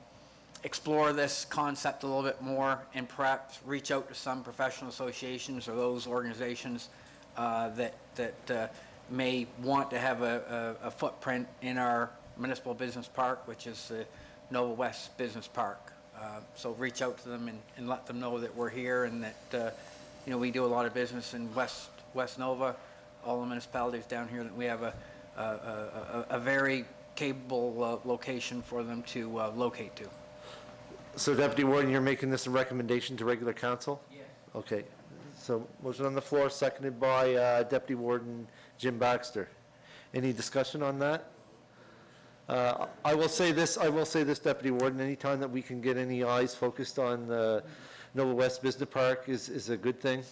explore this concept a little bit more and perhaps reach out to some professional associations or those organizations that may want to have a footprint in our municipal business park, which is the Nova West Business Park. So reach out to them and let them know that we're here and that you know, we do a lot of business in West Nova, all the municipalities down here, that we have a very capable location for them to locate to. So Deputy Warden, you're making this a recommendation to regular council? Yes. Okay. So motion on the floor, seconded by Deputy Warden Jim Baxter. Any discussion on that? I will say this, Deputy Warden, anytime that we can get any eyes focused on the Nova West Business Park is a good thing.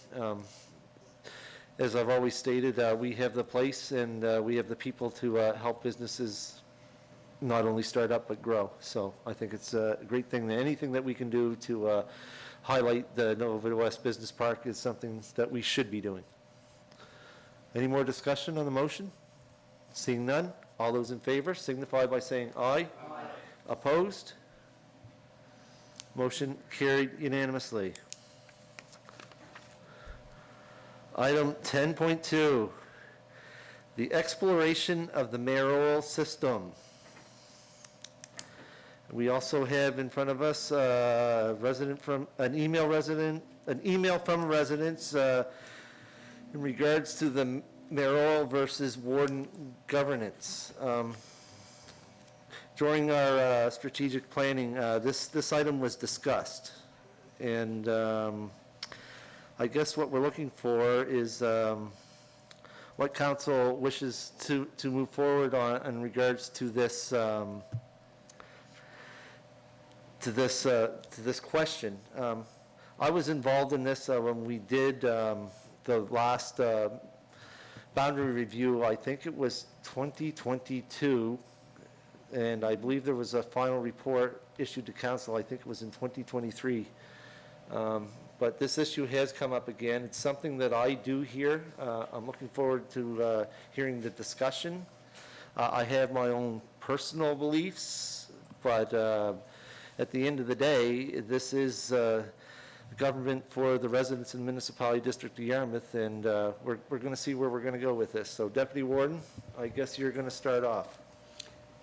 As I've always stated, we have the place and we have the people to help businesses not only start up but grow. So I think it's a great thing. Anything that we can do to highlight the Nova West Business Park is something that we should be doing. Any more discussion on the motion? Seeing none, all those in favor signify by saying aye. Aye. Opposed? Motion carried unanimously. Item 10.2, the exploration of the mayoral system. We also have in front of us an email from residents in regards to the mayoral versus warden governance. During our strategic planning, this item was discussed, and I guess what we're looking for is what council wishes to move forward on in regards to this question. I was involved in this when we did the last boundary review. I think it was 2022, and I believe there was a final report issued to council. I think it was in 2023. But this issue has come up again. It's something that I do hear. I'm looking forward to hearing the discussion. I have my own personal beliefs, but at the end of the day, this is government for the residents in the Municipality District of Yarmouth, and we're going to see where we're going to go with this. So Deputy Warden, I guess you're going to start off.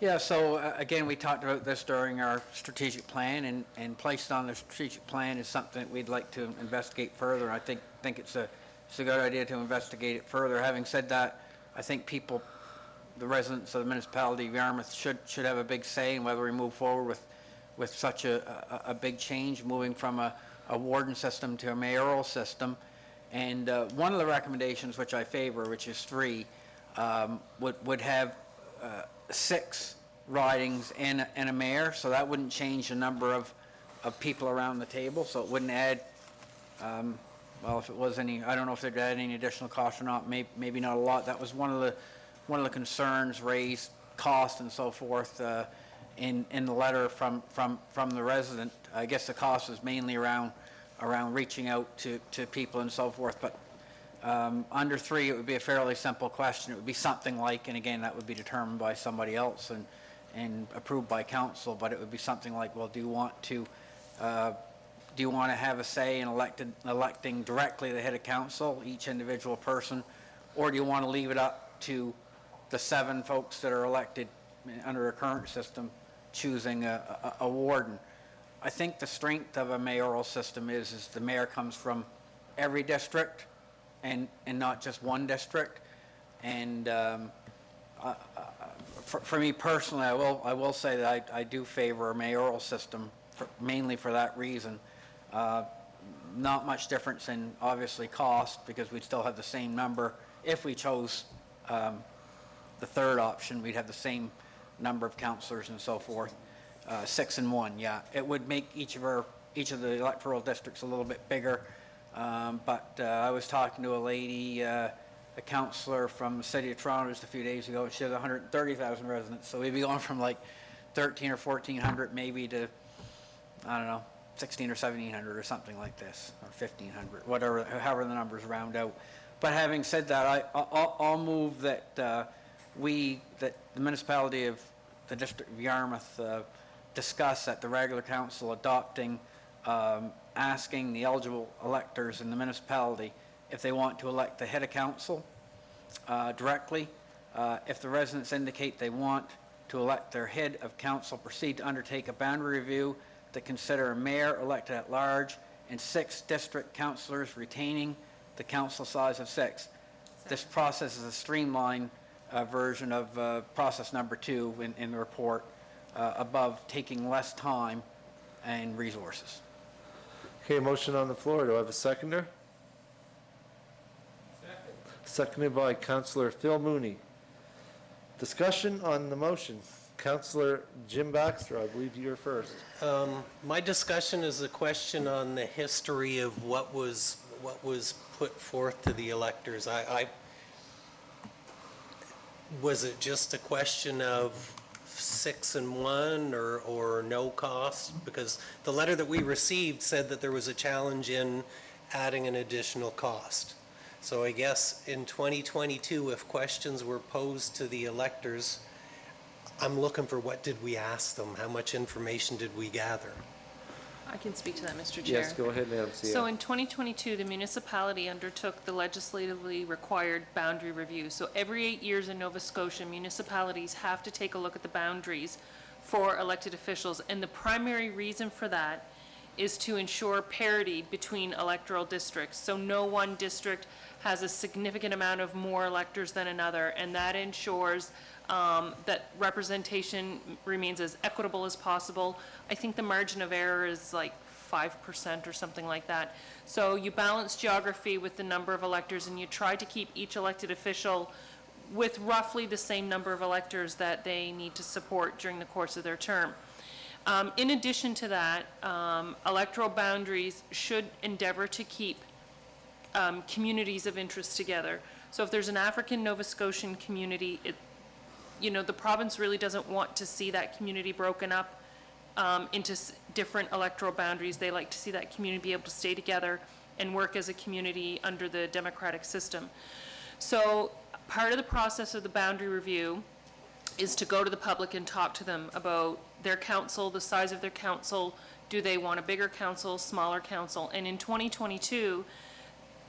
Yeah, so again, we talked about this during our strategic plan, and placed on the strategic plan is something that we'd like to investigate further. I think it's a good idea to investigate it further. Having said that, I think people, the residents of the municipality of Yarmouth should have a big say in whether we move forward with such a big change, moving from a warden system to a mayoral system. And one of the recommendations which I favor, which is 3, would have 6 ridings and a mayor, so that wouldn't change the number of people around the table, so it wouldn't add, well, if it was any, I don't know if they'd add any additional cost or not, maybe not a lot. That was one of the concerns raised, cost and so forth, in the letter from the resident. I guess the cost is mainly around reaching out to people and so forth, but under 3, it would be a fairly simple question. It would be something like, and again, that would be determined by somebody else and approved by council, but it would be something like, well, do you want to have a say in electing directly the head of council, each individual person, or do you want to leave it up to the 7 folks that are elected under a current system choosing a warden? I think the strength of a mayoral system is the mayor comes from every district and not just one district. And for me personally, I will say that I do favor a mayoral system, mainly for that reason. Not much difference in obviously cost, because we'd still have the same number if we chose the third option, we'd have the same number of councillors and so forth, 6 and 1, yeah. It would make each of the electoral districts a little bit bigger, but I was talking to a lady, a councillor from the city of Toronto just a few days ago, and she has 130,000 residents, so we'd be going from like 1,300 or 1,400 maybe to, I don't know, 1,600 or 1,700 or something like this, or 1,500, whatever, however the numbers round out. But having said that, I'll move that that the municipality of the District of Yarmouth discuss at the regular council adopting, asking the eligible electors in the municipality if they want to elect the head of council directly. If the residents indicate they want to elect their head of council, proceed to undertake a boundary review to consider a mayor elected at large and 6 district councillors retaining the council size of 6. This process is a streamlined version of process number 2 in the report above, taking less time and resources. Okay, motion on the floor. Do I have a seconder? Seconded by Councillor Phil Mooney. Discussion on the motion. Councillor Jim Baxter, I believe you're first. My discussion is a question on the history of what was put forth to the electors. Was it just a question of 6 and 1 or no cost? Because the letter that we received said that there was a challenge in adding an additional cost. So I guess in 2022, if questions were posed to the electors, I'm looking for what did we ask them? How much information did we gather? I can speak to that, Mr. Chair. Yes, go ahead, Madam CEO. So in 2022, the municipality undertook the legislatively required boundary review. So every 8 years in Nova Scotia, municipalities have to take a look at the boundaries for elected officials. And the primary reason for that is to ensure parity between electoral districts. So no one district has a significant amount of more electors than another, and that ensures that representation remains as equitable as possible. I think the margin of error is like 5% or something like that. So you balance geography with the number of electors, and you try to keep each elected official with roughly the same number of electors that they need to support during the course of their term. In addition to that, electoral boundaries should endeavor to keep communities of interest together. So if there's an African Nova Scotian community, the province really doesn't want to see that community broken up into different electoral boundaries. They like to see that community be able to stay together and work as a community under the democratic system. So part of the process of the boundary review is to go to the public and talk to them about their council, the size of their council. Do they want a bigger council, smaller council? And in 2022,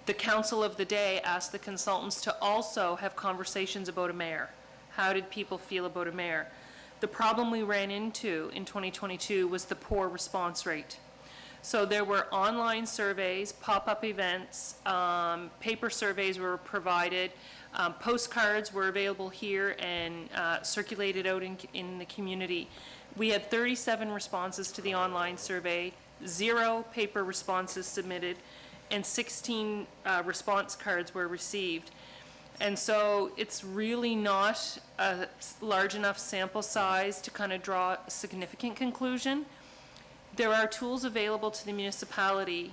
the council of the day asked the consultants to also have conversations about a mayor. How did people feel about a mayor? The problem we ran into in 2022 was the poor response rate. So there were online surveys, pop-up events, paper surveys were provided, postcards were available here and circulated out in the community. We had 37 responses to the online survey, 0 paper responses submitted, and 16 response cards were received. And so it's really not a large enough sample size to kind of draw a significant conclusion. There are tools available to the municipality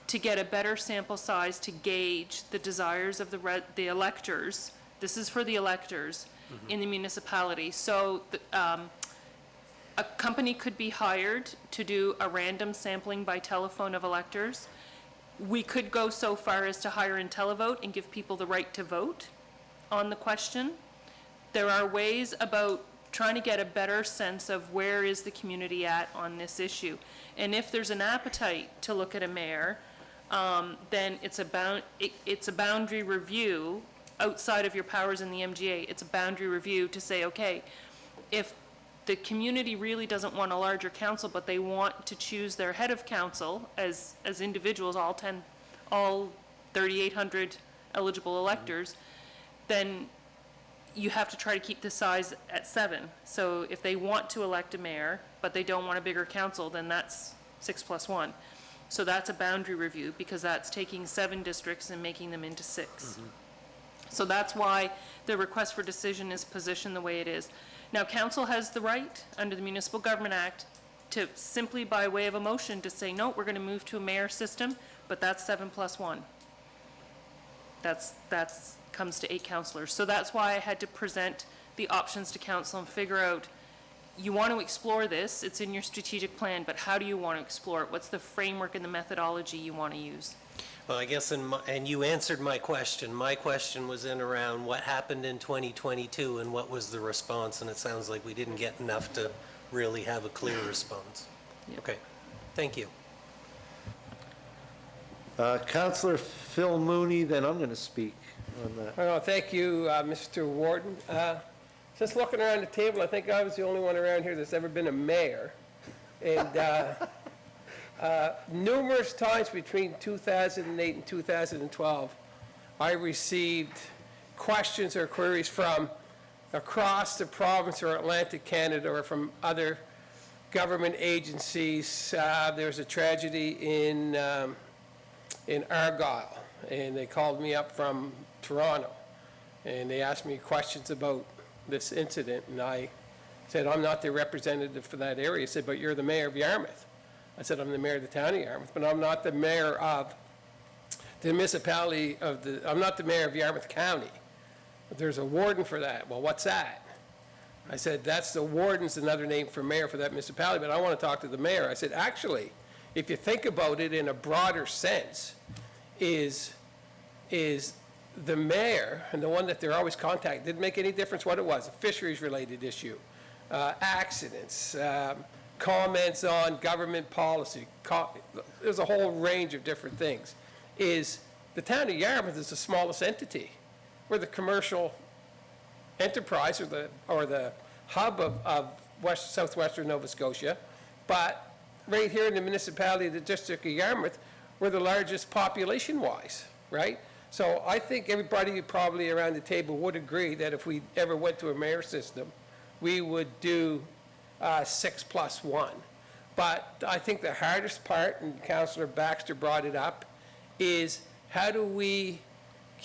to get a better sample size to gauge the desires of the electors. This is for the electors in the municipality. So a company could be hired to do a random sampling by telephone of electors. We could go so far as to hire IntelliVote and give people the right to vote on the question. There are ways about trying to get a better sense of where is the community at on this issue. And if there's an appetite to look at a mayor, then it's a boundary review outside of your powers in the MGA. It's a boundary review to say, okay, if the community really doesn't want a larger council, but they want to choose their head of council as individuals, all 3,800 eligible electors, then you have to try to keep the size at 7. So if they want to elect a mayor, but they don't want a bigger council, then that's 6 + 1. So that's a boundary review, because that's taking 7 districts and making them into 6. So that's why the request for decision is positioned the way it is. Now, council has the right, under the Municipal Government Act, to simply by way of a motion to say, no, we're going to move to a mayor system, but that's 7+1. That's comes to 8 councillors. So that's why I had to present the options to council and figure out, you want to explore this, it's in your strategic plan, but how do you want to explore it? What's the framework and the methodology you want to use? Well, I guess, and you answered my question. My question was in around what happened in 2022 and what was the response, and it sounds like we didn't get enough to really have a clear response. Okay, thank you. Councillor Phil Mooney, then I'm going to speak on that. Oh, thank you, Mr. Warden. Just looking around the table, I think I was the only one around here that's ever been a mayor. And numerous times between 2008 and 2012, I received questions or queries from across the province or Atlantic Canada or from other government agencies. There was a tragedy in Argyle, and they called me up from Toronto, and they asked me questions about this incident, and I said, I'm not the representative for that area. I said, but you're the mayor of Yarmouth. I said, I'm the mayor of the town of Yarmouth, but I'm not the mayor of the municipality of I'm not the mayor of Yarmouth County. But there's a warden for that. Well, what's that? I said, that's the warden's another name for mayor for that municipality, but I want to talk to the mayor. I said, actually, if you think about it in a broader sense, is the mayor, and the one that they're always contacting, didn't make any difference what it was, a fisheries-related issue, accidents, comments on government policy, there's a whole range of different things, is the town of Yarmouth is the smallest entity. We're the commercial enterprise or the hub of southwestern Nova Scotia, but right here in the municipality of the District of Yarmouth, we're the largest population-wise, right? So I think everybody probably around the table would agree that if we ever went to a mayor system, we would do 6+1. But I think the hardest part, and Councillor Baxter brought it up, is how do we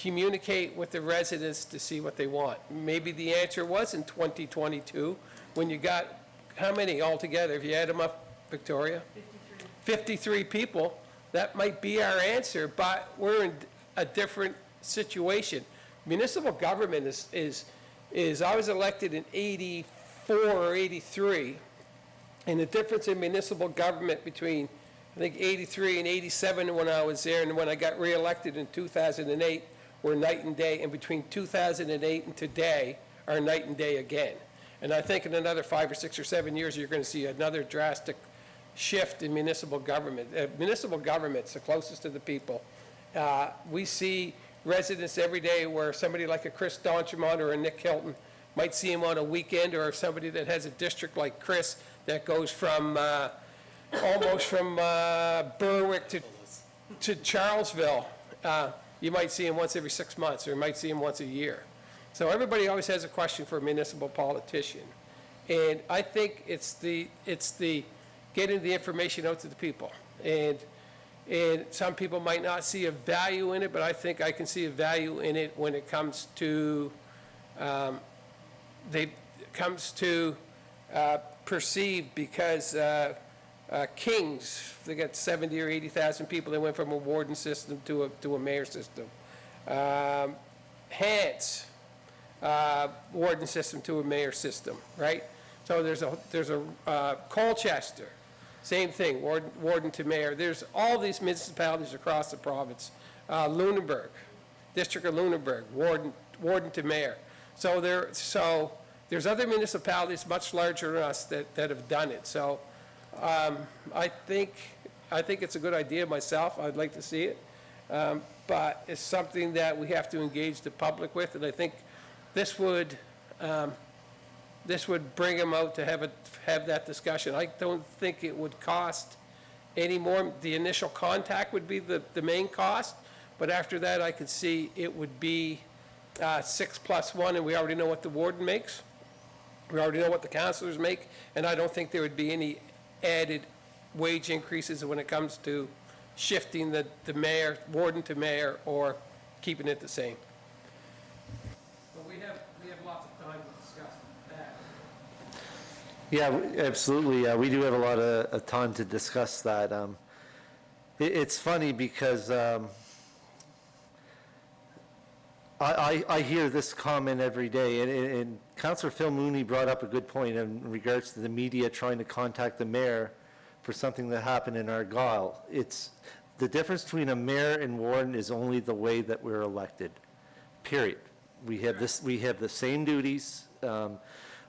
communicate with the residents to see what they want? Maybe the answer was in 2022, when you got, how many altogether, if you add them up, Victoria? 53 people. That might be our answer, but we're in a different situation. Municipal government is I was elected in 84 or 83, and the difference in municipal government between, I think, 83 and 87 when I was there, and when I got reelected in 2008, were night and day, and between 2008 and today are night and day again. And I think in another 5 or 6 or 7 years, you're going to see another drastic shift in municipal government. Municipal government's the closest to the people. We see residents every day where somebody like a Chris Donchemont or a Nick Hilton might see him on a weekend, or somebody that has a district like Chris that goes from almost from Berwick to Charlesville. You might see him once every 6 months, or you might see him once a year. So everybody always has a question for a municipal politician. And I think it's the getting the information out to the people. And some people might not see a value in it, but I think I can see a value in it when it comes to, perceived, because Kings, they got 70 or 80,000 people. They went from a warden system to a mayor system. Hants, warden system to a mayor system, right? So there's a Colchester, same thing, warden to mayor. There's all these municipalities across the province. Lunenburg, District of Lunenburg, warden to mayor. So there's other municipalities much larger than us that have done it. So I think it's a good idea myself. I'd like to see it. But it's something that we have to engage the public with, and I think this would bring them out to have that discussion. I don't think it would cost any more. The initial contact would be the main cost, but after that, I could see it would be 6+1, and we already know what the warden makes. We already know what the councillors make, and I don't think there would be any added wage increases when it comes to shifting the mayor, warden to mayor, or keeping it the same. Yeah, absolutely. We do have a lot of time to discuss that. It's funny because I hear this comment every day, and Councillor Phil Mooney brought up a good point in regards to the media trying to contact the mayor for something that happened in Argyle. It's, the difference between a mayor and warden is only the way that we're elected, period. We have the same duties.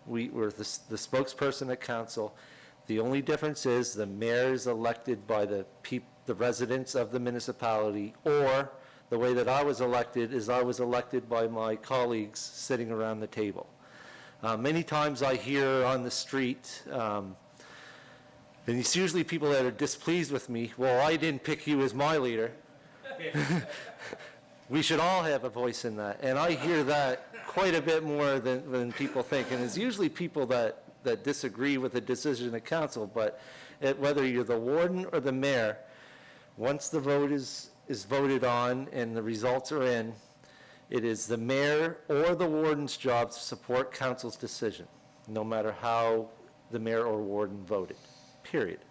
We're the spokesperson at council. The only difference is the mayor is elected by the residents of the municipality, or the way that I was elected is I was elected by my colleagues sitting around the table. Many times I hear on the street, and it's usually people that are displeased with me, well, I didn't pick you as my leader. We should all have a voice in that. And I hear that quite a bit more than people think. And it's usually people that disagree with the decision of council, but whether you're the warden or the mayor, once the vote is voted on and the results are in, it is the mayor or the warden's job to support council's decision, no matter how the mayor or warden voted, period.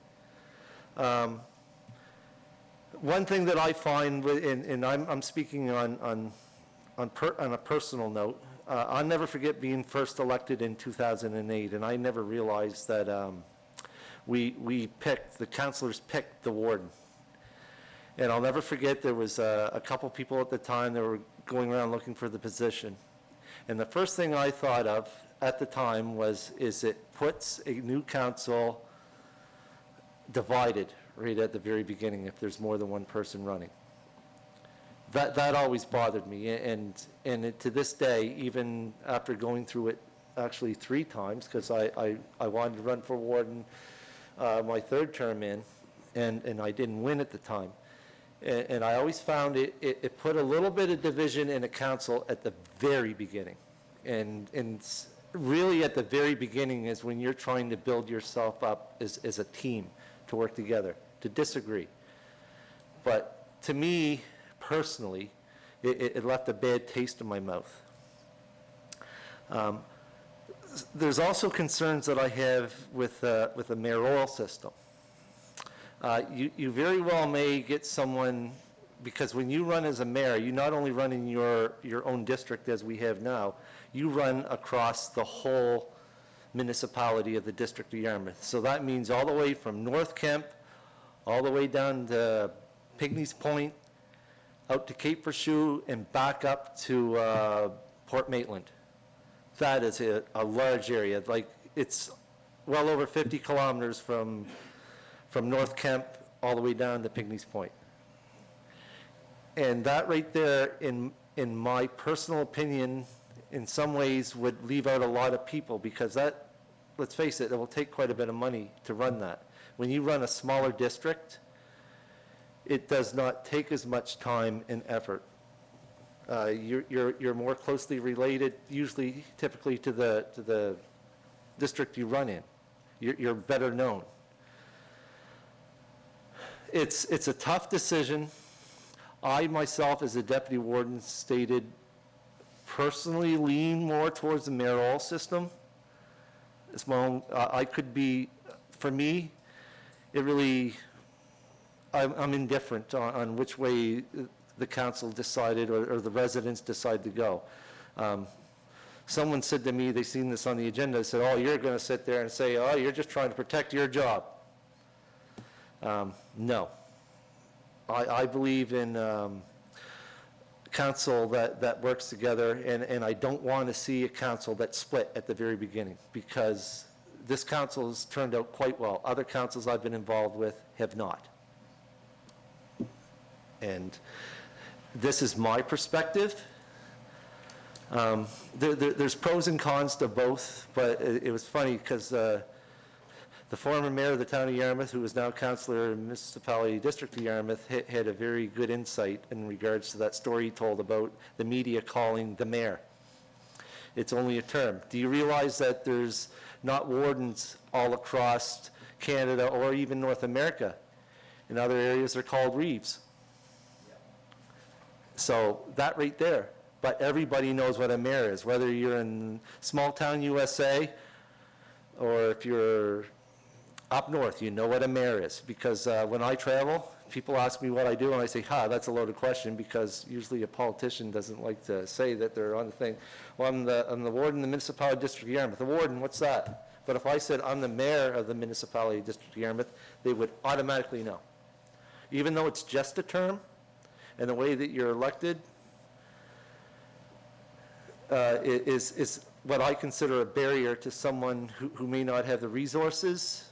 One thing that I find, and I'm speaking on a personal note, I'll never forget being first elected in 2008, and I never realized that the councilors picked the warden. And I'll never forget, there was a couple people at the time that were going around looking for the position. And the first thing I thought of at the time is it puts a new council divided right at the very beginning if there's more than one person running. That always bothered me, and to this day, even after going through it actually 3 times, because I wanted to run for warden my 3rd term in, and I didn't win at the time. And I always found it put a little bit of division in a council at the very beginning. And really at the very beginning is when you're trying to build yourself up as a team to work together, to disagree. But to me, personally, it left a bad taste in my mouth. There's also concerns that I have with the mayoral system. You very well may get someone, because when you run as a mayor, you not only run in your own district as we have now, you run across the whole municipality of the District of Yarmouth. So that means all the way from North Kemp, all the way down to Pinckney's Point, out to Cape Verschoux, and back up to Port Maitland. That is a large area. Like, it's well over 50 kilometers from North Kemp all the way down to Pinckney's Point. And that right there, in my personal opinion, in some ways would leave out a lot of people, because that, let's face it, it will take quite a bit of money to run that. When you run a smaller district, it does not take as much time and effort. You're more closely related, usually, typically, to the district you run in. You're better known. It's a tough decision. I myself, as a deputy warden, stated personally lean more towards the mayoral system. It's my own, I could be, for me, it really, I'm indifferent on which way the council decided or the residents decide to go. Someone said to me, they seen this on the agenda, they said, oh, you're going to sit there and say, oh, you're just trying to protect your job. No. I believe in council that works together, and I don't want to see a council that's split at the very beginning, because this council has turned out quite well. Other councils I've been involved with have not. And this is my perspective. There's pros and cons to both, but it was funny because the former mayor of the town of Yarmouth, who is now councillor in Municipality District of Yarmouth, had a very good insight in regards to that story he told about the media calling the mayor. It's only a term. Do you realize that there's not wardens all across Canada or even North America? In other areas, they're called reeves. So that right there. But everybody knows what a mayor is, whether you're in small town USA or if you're up north, you know what a mayor is, because when I travel, people ask me what I do, and I say, that's a loaded question, because usually a politician doesn't like to say that they're on the thing. Well, I'm the warden of the municipality district of Yarmouth. The warden, what's that? But if I said I'm the mayor of the municipality district of Yarmouth, they would automatically know. Even though it's just a term, and the way that you're elected is what I consider a barrier to someone who may not have the resources.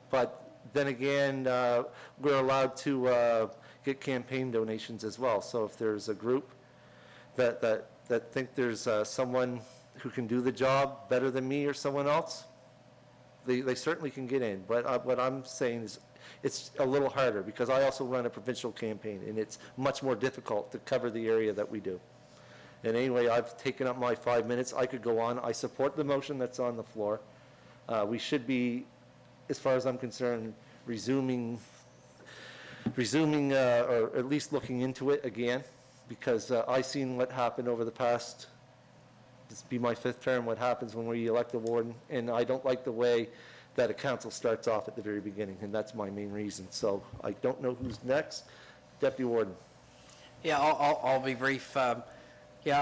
But then again, we're allowed to get campaign donations as well. So if there's a group that think there's someone who can do the job better than me or someone else, they certainly can get in. But what I'm saying is it's a little harder, because I also run a provincial campaign, and it's much more difficult to cover the area that we do. And anyway, I've taken up my 5 minutes. I could go on. I support the motion that's on the floor. We should be, as far as I'm concerned, resuming, or at least looking into it again, because I seen what happened over the past, this will be my 5th term, what happens when we elect a warden, and I don't like the way that a council starts off at the very beginning, and that's my main reason. So I don't know who's next. Deputy Warden. Yeah, I'll be brief. Yeah,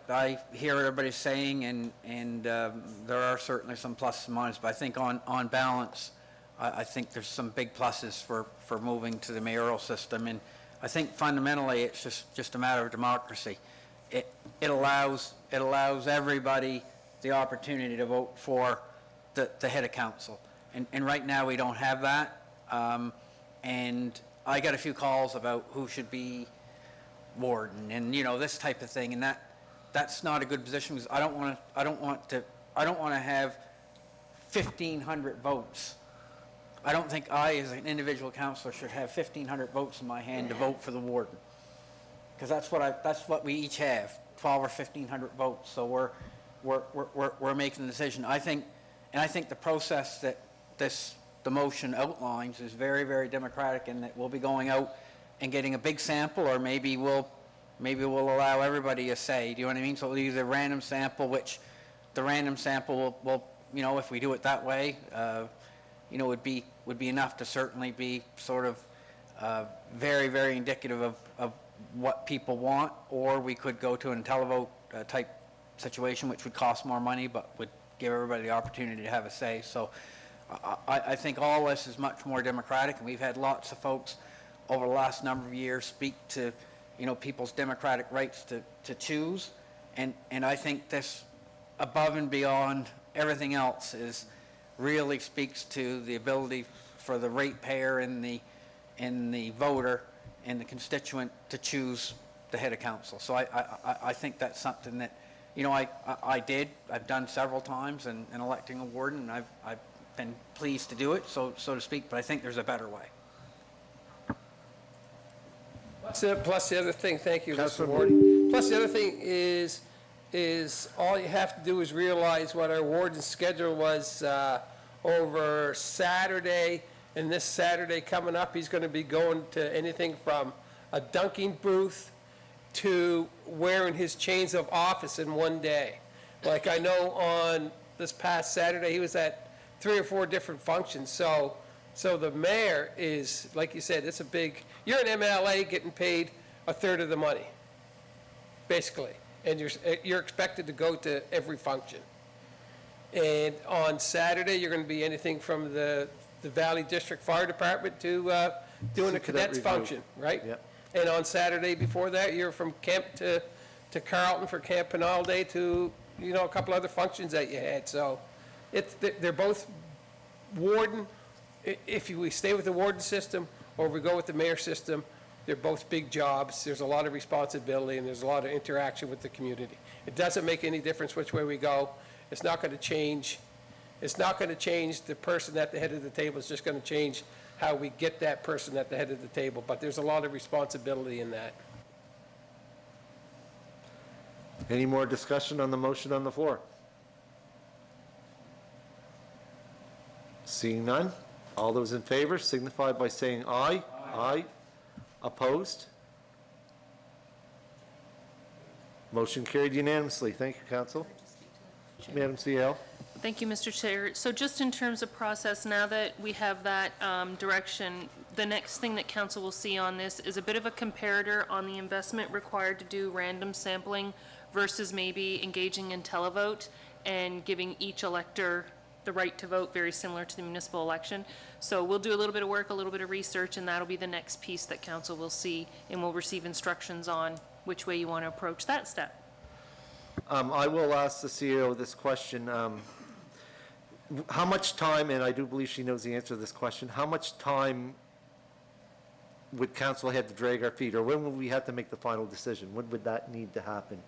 I hear what everybody's saying, and there are certainly some pluses and minuses, but I think on balance, I think there's some big pluses for moving to the mayoral system, and I think fundamentally it's just a matter of democracy. It allows everybody the opportunity to vote for the head of council, and right now we don't have that, and I got a few calls about who should be warden, and this type of thing, and that's not a good position, because I don't want to have 1,500 votes. I don't think I, as an individual councillor, should have 1,500 votes in my hand to vote for the warden, because that's what we each have, 1,200 or 1,500 votes. So we're making the decision. I think the process that the motion outlines is very, very democratic, and that we'll be going out and getting a big sample, or maybe we'll allow everybody a say. Do you know what I mean? So either random sample, which the random sample will if we do it that way, would be enough to certainly be sort of very, very indicative of what people want. Or we could go to an televote type situation, which would cost more money, but would give everybody the opportunity to have a say. So I think all this is much more democratic, and we've had lots of folks over the last number of years speak to people's democratic rights to choose, and I think this, above and beyond everything else, really speaks to the ability for the ratepayer and the voter and the constituent to choose the head of council. So I think that's something that I've done several times in electing a warden, and I've been pleased to do it, so to speak, but I think there's a better way. Plus the other thing, thank you, Mr. Councilor Warden. Plus the other thing is all you have to do is realize what our warden's schedule was over Saturday, and this Saturday coming up, he's going to be going to anything from a dunking booth to wearing his chains of office in one day. Like I know on this past Saturday, he was at 3 or 4 different functions. So the mayor is, like you said, it's a big, you're an MLA getting paid a third of the money, basically. And you're expected to go to every function. And on Saturday, you're going to be anything from the Valley District Fire Department to doing a cadets review. function, right? Yep. And on Saturday before that, you're from Kemp to Carlton for Camp Penal Day to, a couple other functions that you had. So they're both warden. If we stay with the warden system or if we go with the mayor system, they're both big jobs. There's a lot of responsibility and there's a lot of interaction with the community. It doesn't make any difference which way we go. It's not going to change. It's not going to change the person at the head of the table. It's just going to change how we get that person at the head of the table. But there's a lot of responsibility in that. Any more discussion on the motion on the floor? Seeing none, all those in favor signify by saying aye. Aye. Opposed? Motion carried unanimously. Thank you, Council. Madam CL. Thank you, Mr. Chair. So just in terms of process, now that we have that direction, the next thing that council will see on this is a bit of a comparator on the investment required to do random sampling versus maybe engaging in televote and giving each elector the right to vote, very similar to the municipal election. So we'll do a little bit of work, a little bit of research, and that'll be the next piece that council will see, and we'll receive instructions on which way you want to approach that step. I will ask the CEO this question. How much time, and I do believe she knows the answer to this question, how much time would council have to drag our feet, or when would we have to make the final decision? When would that need to happen?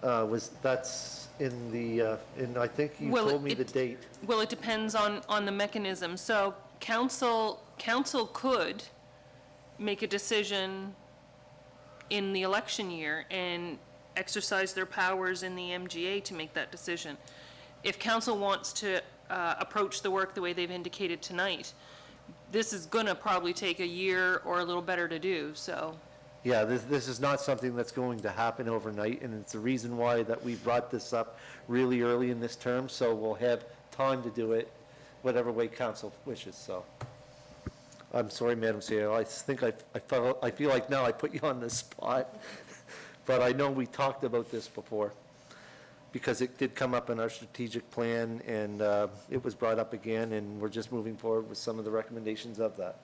That's in the, I think you Well, told me the date. Well, it depends on the mechanism. So council could make a decision in the election year and exercise their powers in the MGA to make that decision. If council wants to approach the work the way they've indicated tonight, this is going to probably take a year or a little better to do, so. Yeah, this is not something that's going to happen overnight, and it's the reason why that we brought this up really early in this term, so we'll have time to do it whatever way council wishes, so. I'm sorry, Madam CEO, I think I feel like now I put you on the spot, but I know we talked about this before, because it did come up in our strategic plan, and it was brought up again, and we're just moving forward with some of the recommendations of that.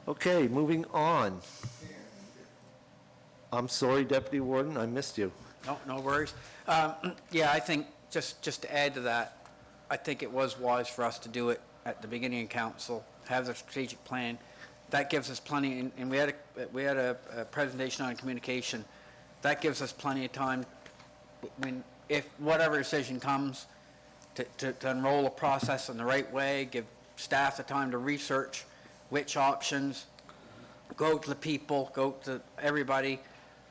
Okay, moving on. I'm sorry, Deputy Warden, I missed you. No worries. Yeah, I think, just to add to that, I think it was wise for us to do it at the beginning of council, have the strategic plan. That gives us plenty, and we had a presentation on communication. That gives us plenty of time if whatever decision comes, to enroll a process in the right way, give staff the time to research which options, go to the people, go to everybody,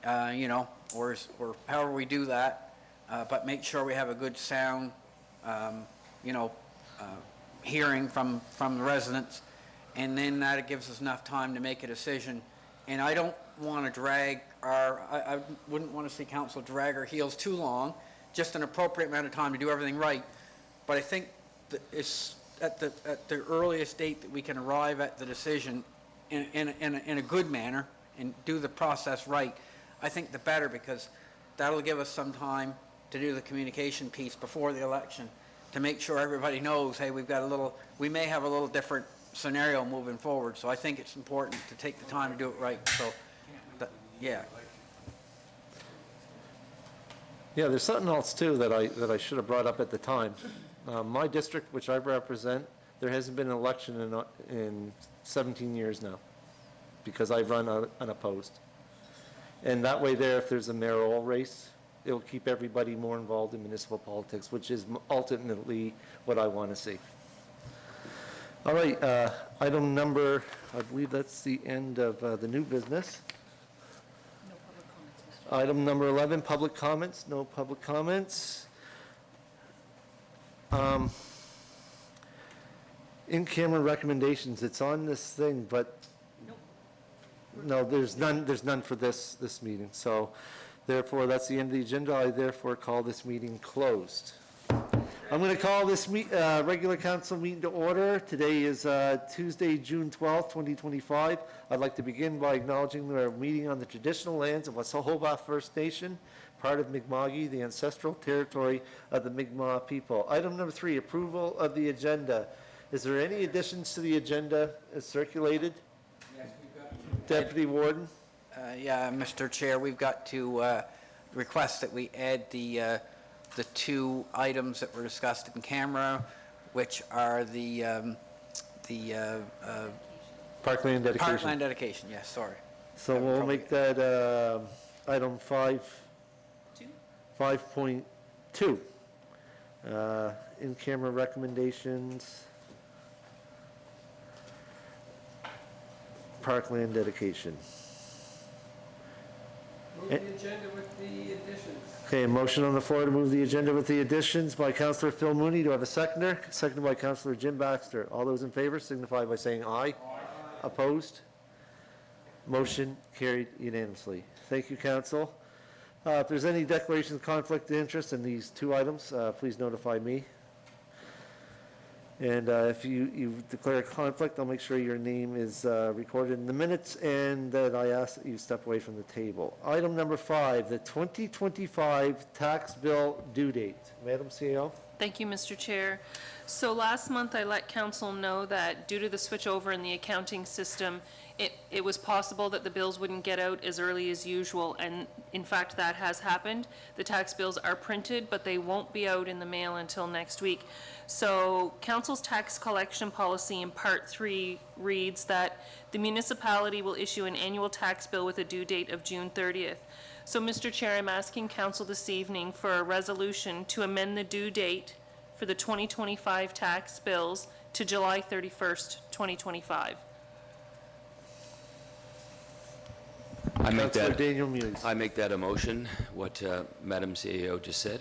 or however we do that, but make sure we have a good sound, hearing from the residents, and then that gives us enough time to make a decision. And I don't want to drag I wouldn't want to see council drag our heels too long, just an appropriate amount of time to do everything right. But I think that it's at the earliest date that we can arrive at the decision in a good manner and do the process right, I think the better, because that'll give us some time to do the communication piece before the election to make sure everybody knows, hey, we may have a little different scenario moving forward. So I think it's important to take the time to do it right. So, yeah. Yeah, there's something else too that I should have brought up at the time. My district, which I represent, there hasn't been an election in 17 years now, because I've run unopposed. And that way there, if there's a mayoral race, it'll keep everybody more involved in municipal politics, which is ultimately what I want to see. All right, item number, I believe that's the end of the new business. Item number 11, public comments. No public comments. In-camera recommendations, it's on this thing, but no, there's none for this meeting. So therefore, that's the end of the agenda. I therefore call this meeting closed. I'm going to call this regular council meeting to order. Today is Tuesday, June 12th, 2025. I'd like to begin by acknowledging that we're meeting on the traditional lands of Wasahoba First Nation, part of Mi'kma'ki, the ancestral territory of the Mi'kmaq people. Item number 3, approval of the agenda. Is there any additions to the agenda as circulated? Yes, we've got. Deputy Warden? Yeah, Mr. Chair, we've got to request that we add the 2 items that were discussed in camera, which are the Parkland dedication. Parkland dedication, yes, sorry. So we'll make that item 5.2. In-camera recommendations. Parkland dedication. Move the agenda with the additions. Okay, a motion on the floor to move the agenda with the additions by Councillor Phil Mooney. Do I have a seconder? Seconded by Councillor Jim Baxter. All those in favor signify by saying aye. Aye. Opposed? Motion carried unanimously. Thank you, Council. If there's any declaration of conflict of interest in these two items, please notify me. And if you declare a conflict, I'll make sure your name is recorded in the minutes, and that I ask that you step away from the table. Item number 5, the 2025 tax bill due date. Madam CEO? Thank you, Mr. Chair. So last month, I let council know that due to the switchover in the accounting system, it was possible that the bills wouldn't get out as early as usual, and in fact, that has happened. The tax bills are printed, but they won't be out in the mail until next week. So council's tax collection policy in Part 3 reads that the municipality will issue an annual tax bill with a due date of June 30th. So, Mr. Chair, I'm asking council this evening for a resolution to amend the due date for the 2025 tax bills to July 31st, 2025. Councilor Daniel Muse. I make that a motion, what Madam CEO just said.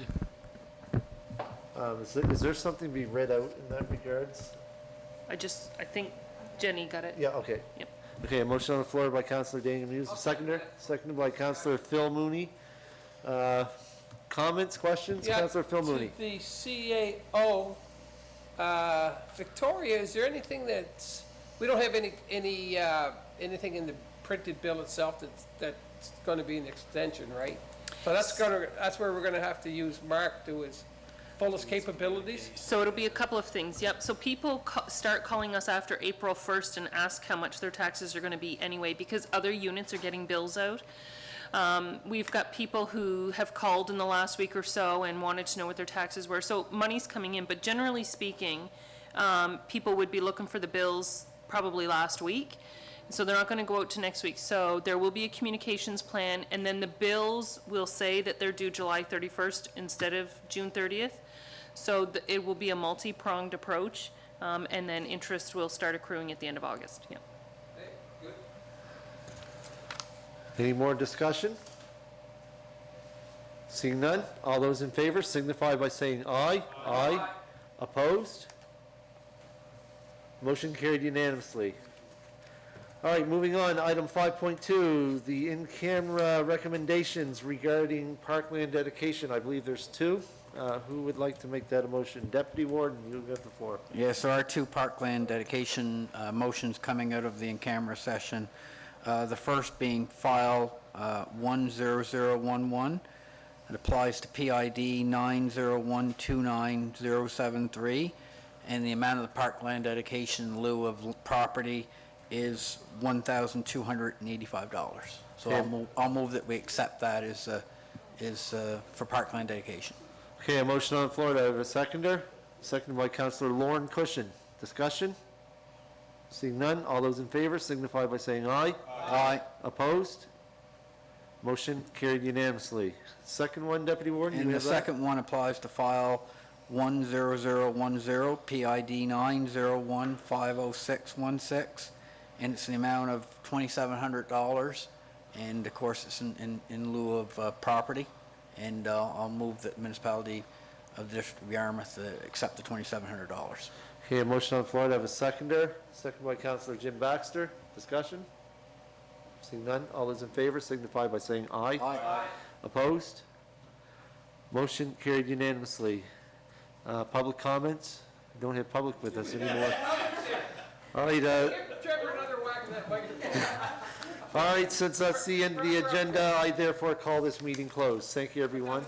Is there something to be read out in that regards? I think Jenny got it. Yeah, okay. Yep. Okay, a motion on the floor by Councilor Daniel Muse, seconded by Councilor Phil Mooney. Comments, questions? Yeah, Councilor Phil Mooney. To the CAO, Victoria, is there anything that's, we don't have anything in the printed bill itself that's going to be an extension, right? So that's where we're going to have to use Mark to his fullest capabilities? So it'll be a couple of things, yep. So people start calling us after April 1st and ask how much their taxes are going to be anyway, because other units are getting bills out. We've got people who have called in the last week or so and wanted to know what their taxes were. So money's coming in, but generally speaking, people would be looking for the bills probably last week. So they're not going to go out to next week. So there will be a communications plan, and then the bills will say that they're due July 31st instead of June 30th. So it will be a multi-pronged approach, and then interest will start accruing at the end of August. Yeah. Any more discussion? Seeing none, all those in favor signify by saying aye. Aye. Opposed? Motion carried unanimously. All right, moving on, item 5.2, the in-camera recommendations regarding parkland dedication. I believe there's two. Who would like to make that a motion? Deputy Warden, you have the floor. Yes, there are two parkland dedication motions coming out of the in-camera session. The first being file 10011. It applies to PID 90129-073, and the amount of the parkland dedication in lieu of property is $1,285. So Okay. I'll move that we accept that as for parkland dedication. Okay, a motion on the floor. Do I have a seconder? Seconded by Councillor Lauren Cushion. Discussion? Seeing none, all those in favor signify by saying aye. Aye. Opposed? Motion carried unanimously. Second one, Deputy Warden, you And the have that? second one applies to file 10010, PID 901-50616, and it's the amount of $2,700, and of course it's in lieu of property, and I'll move that municipality of the District of Yarmouth accept the $2,700. Okay, a motion on the floor. Do I have a seconder? Seconded by Councillor Jim Baxter. Discussion? Seeing none, all those in favor signify by saying aye. Aye. Opposed? Motion carried unanimously. Public comments? We don't have public with us anymore. All right, Trevor, another whack of that microphone. all right, since that's the end of the agenda, I therefore call this meeting closed. Thank you, everyone.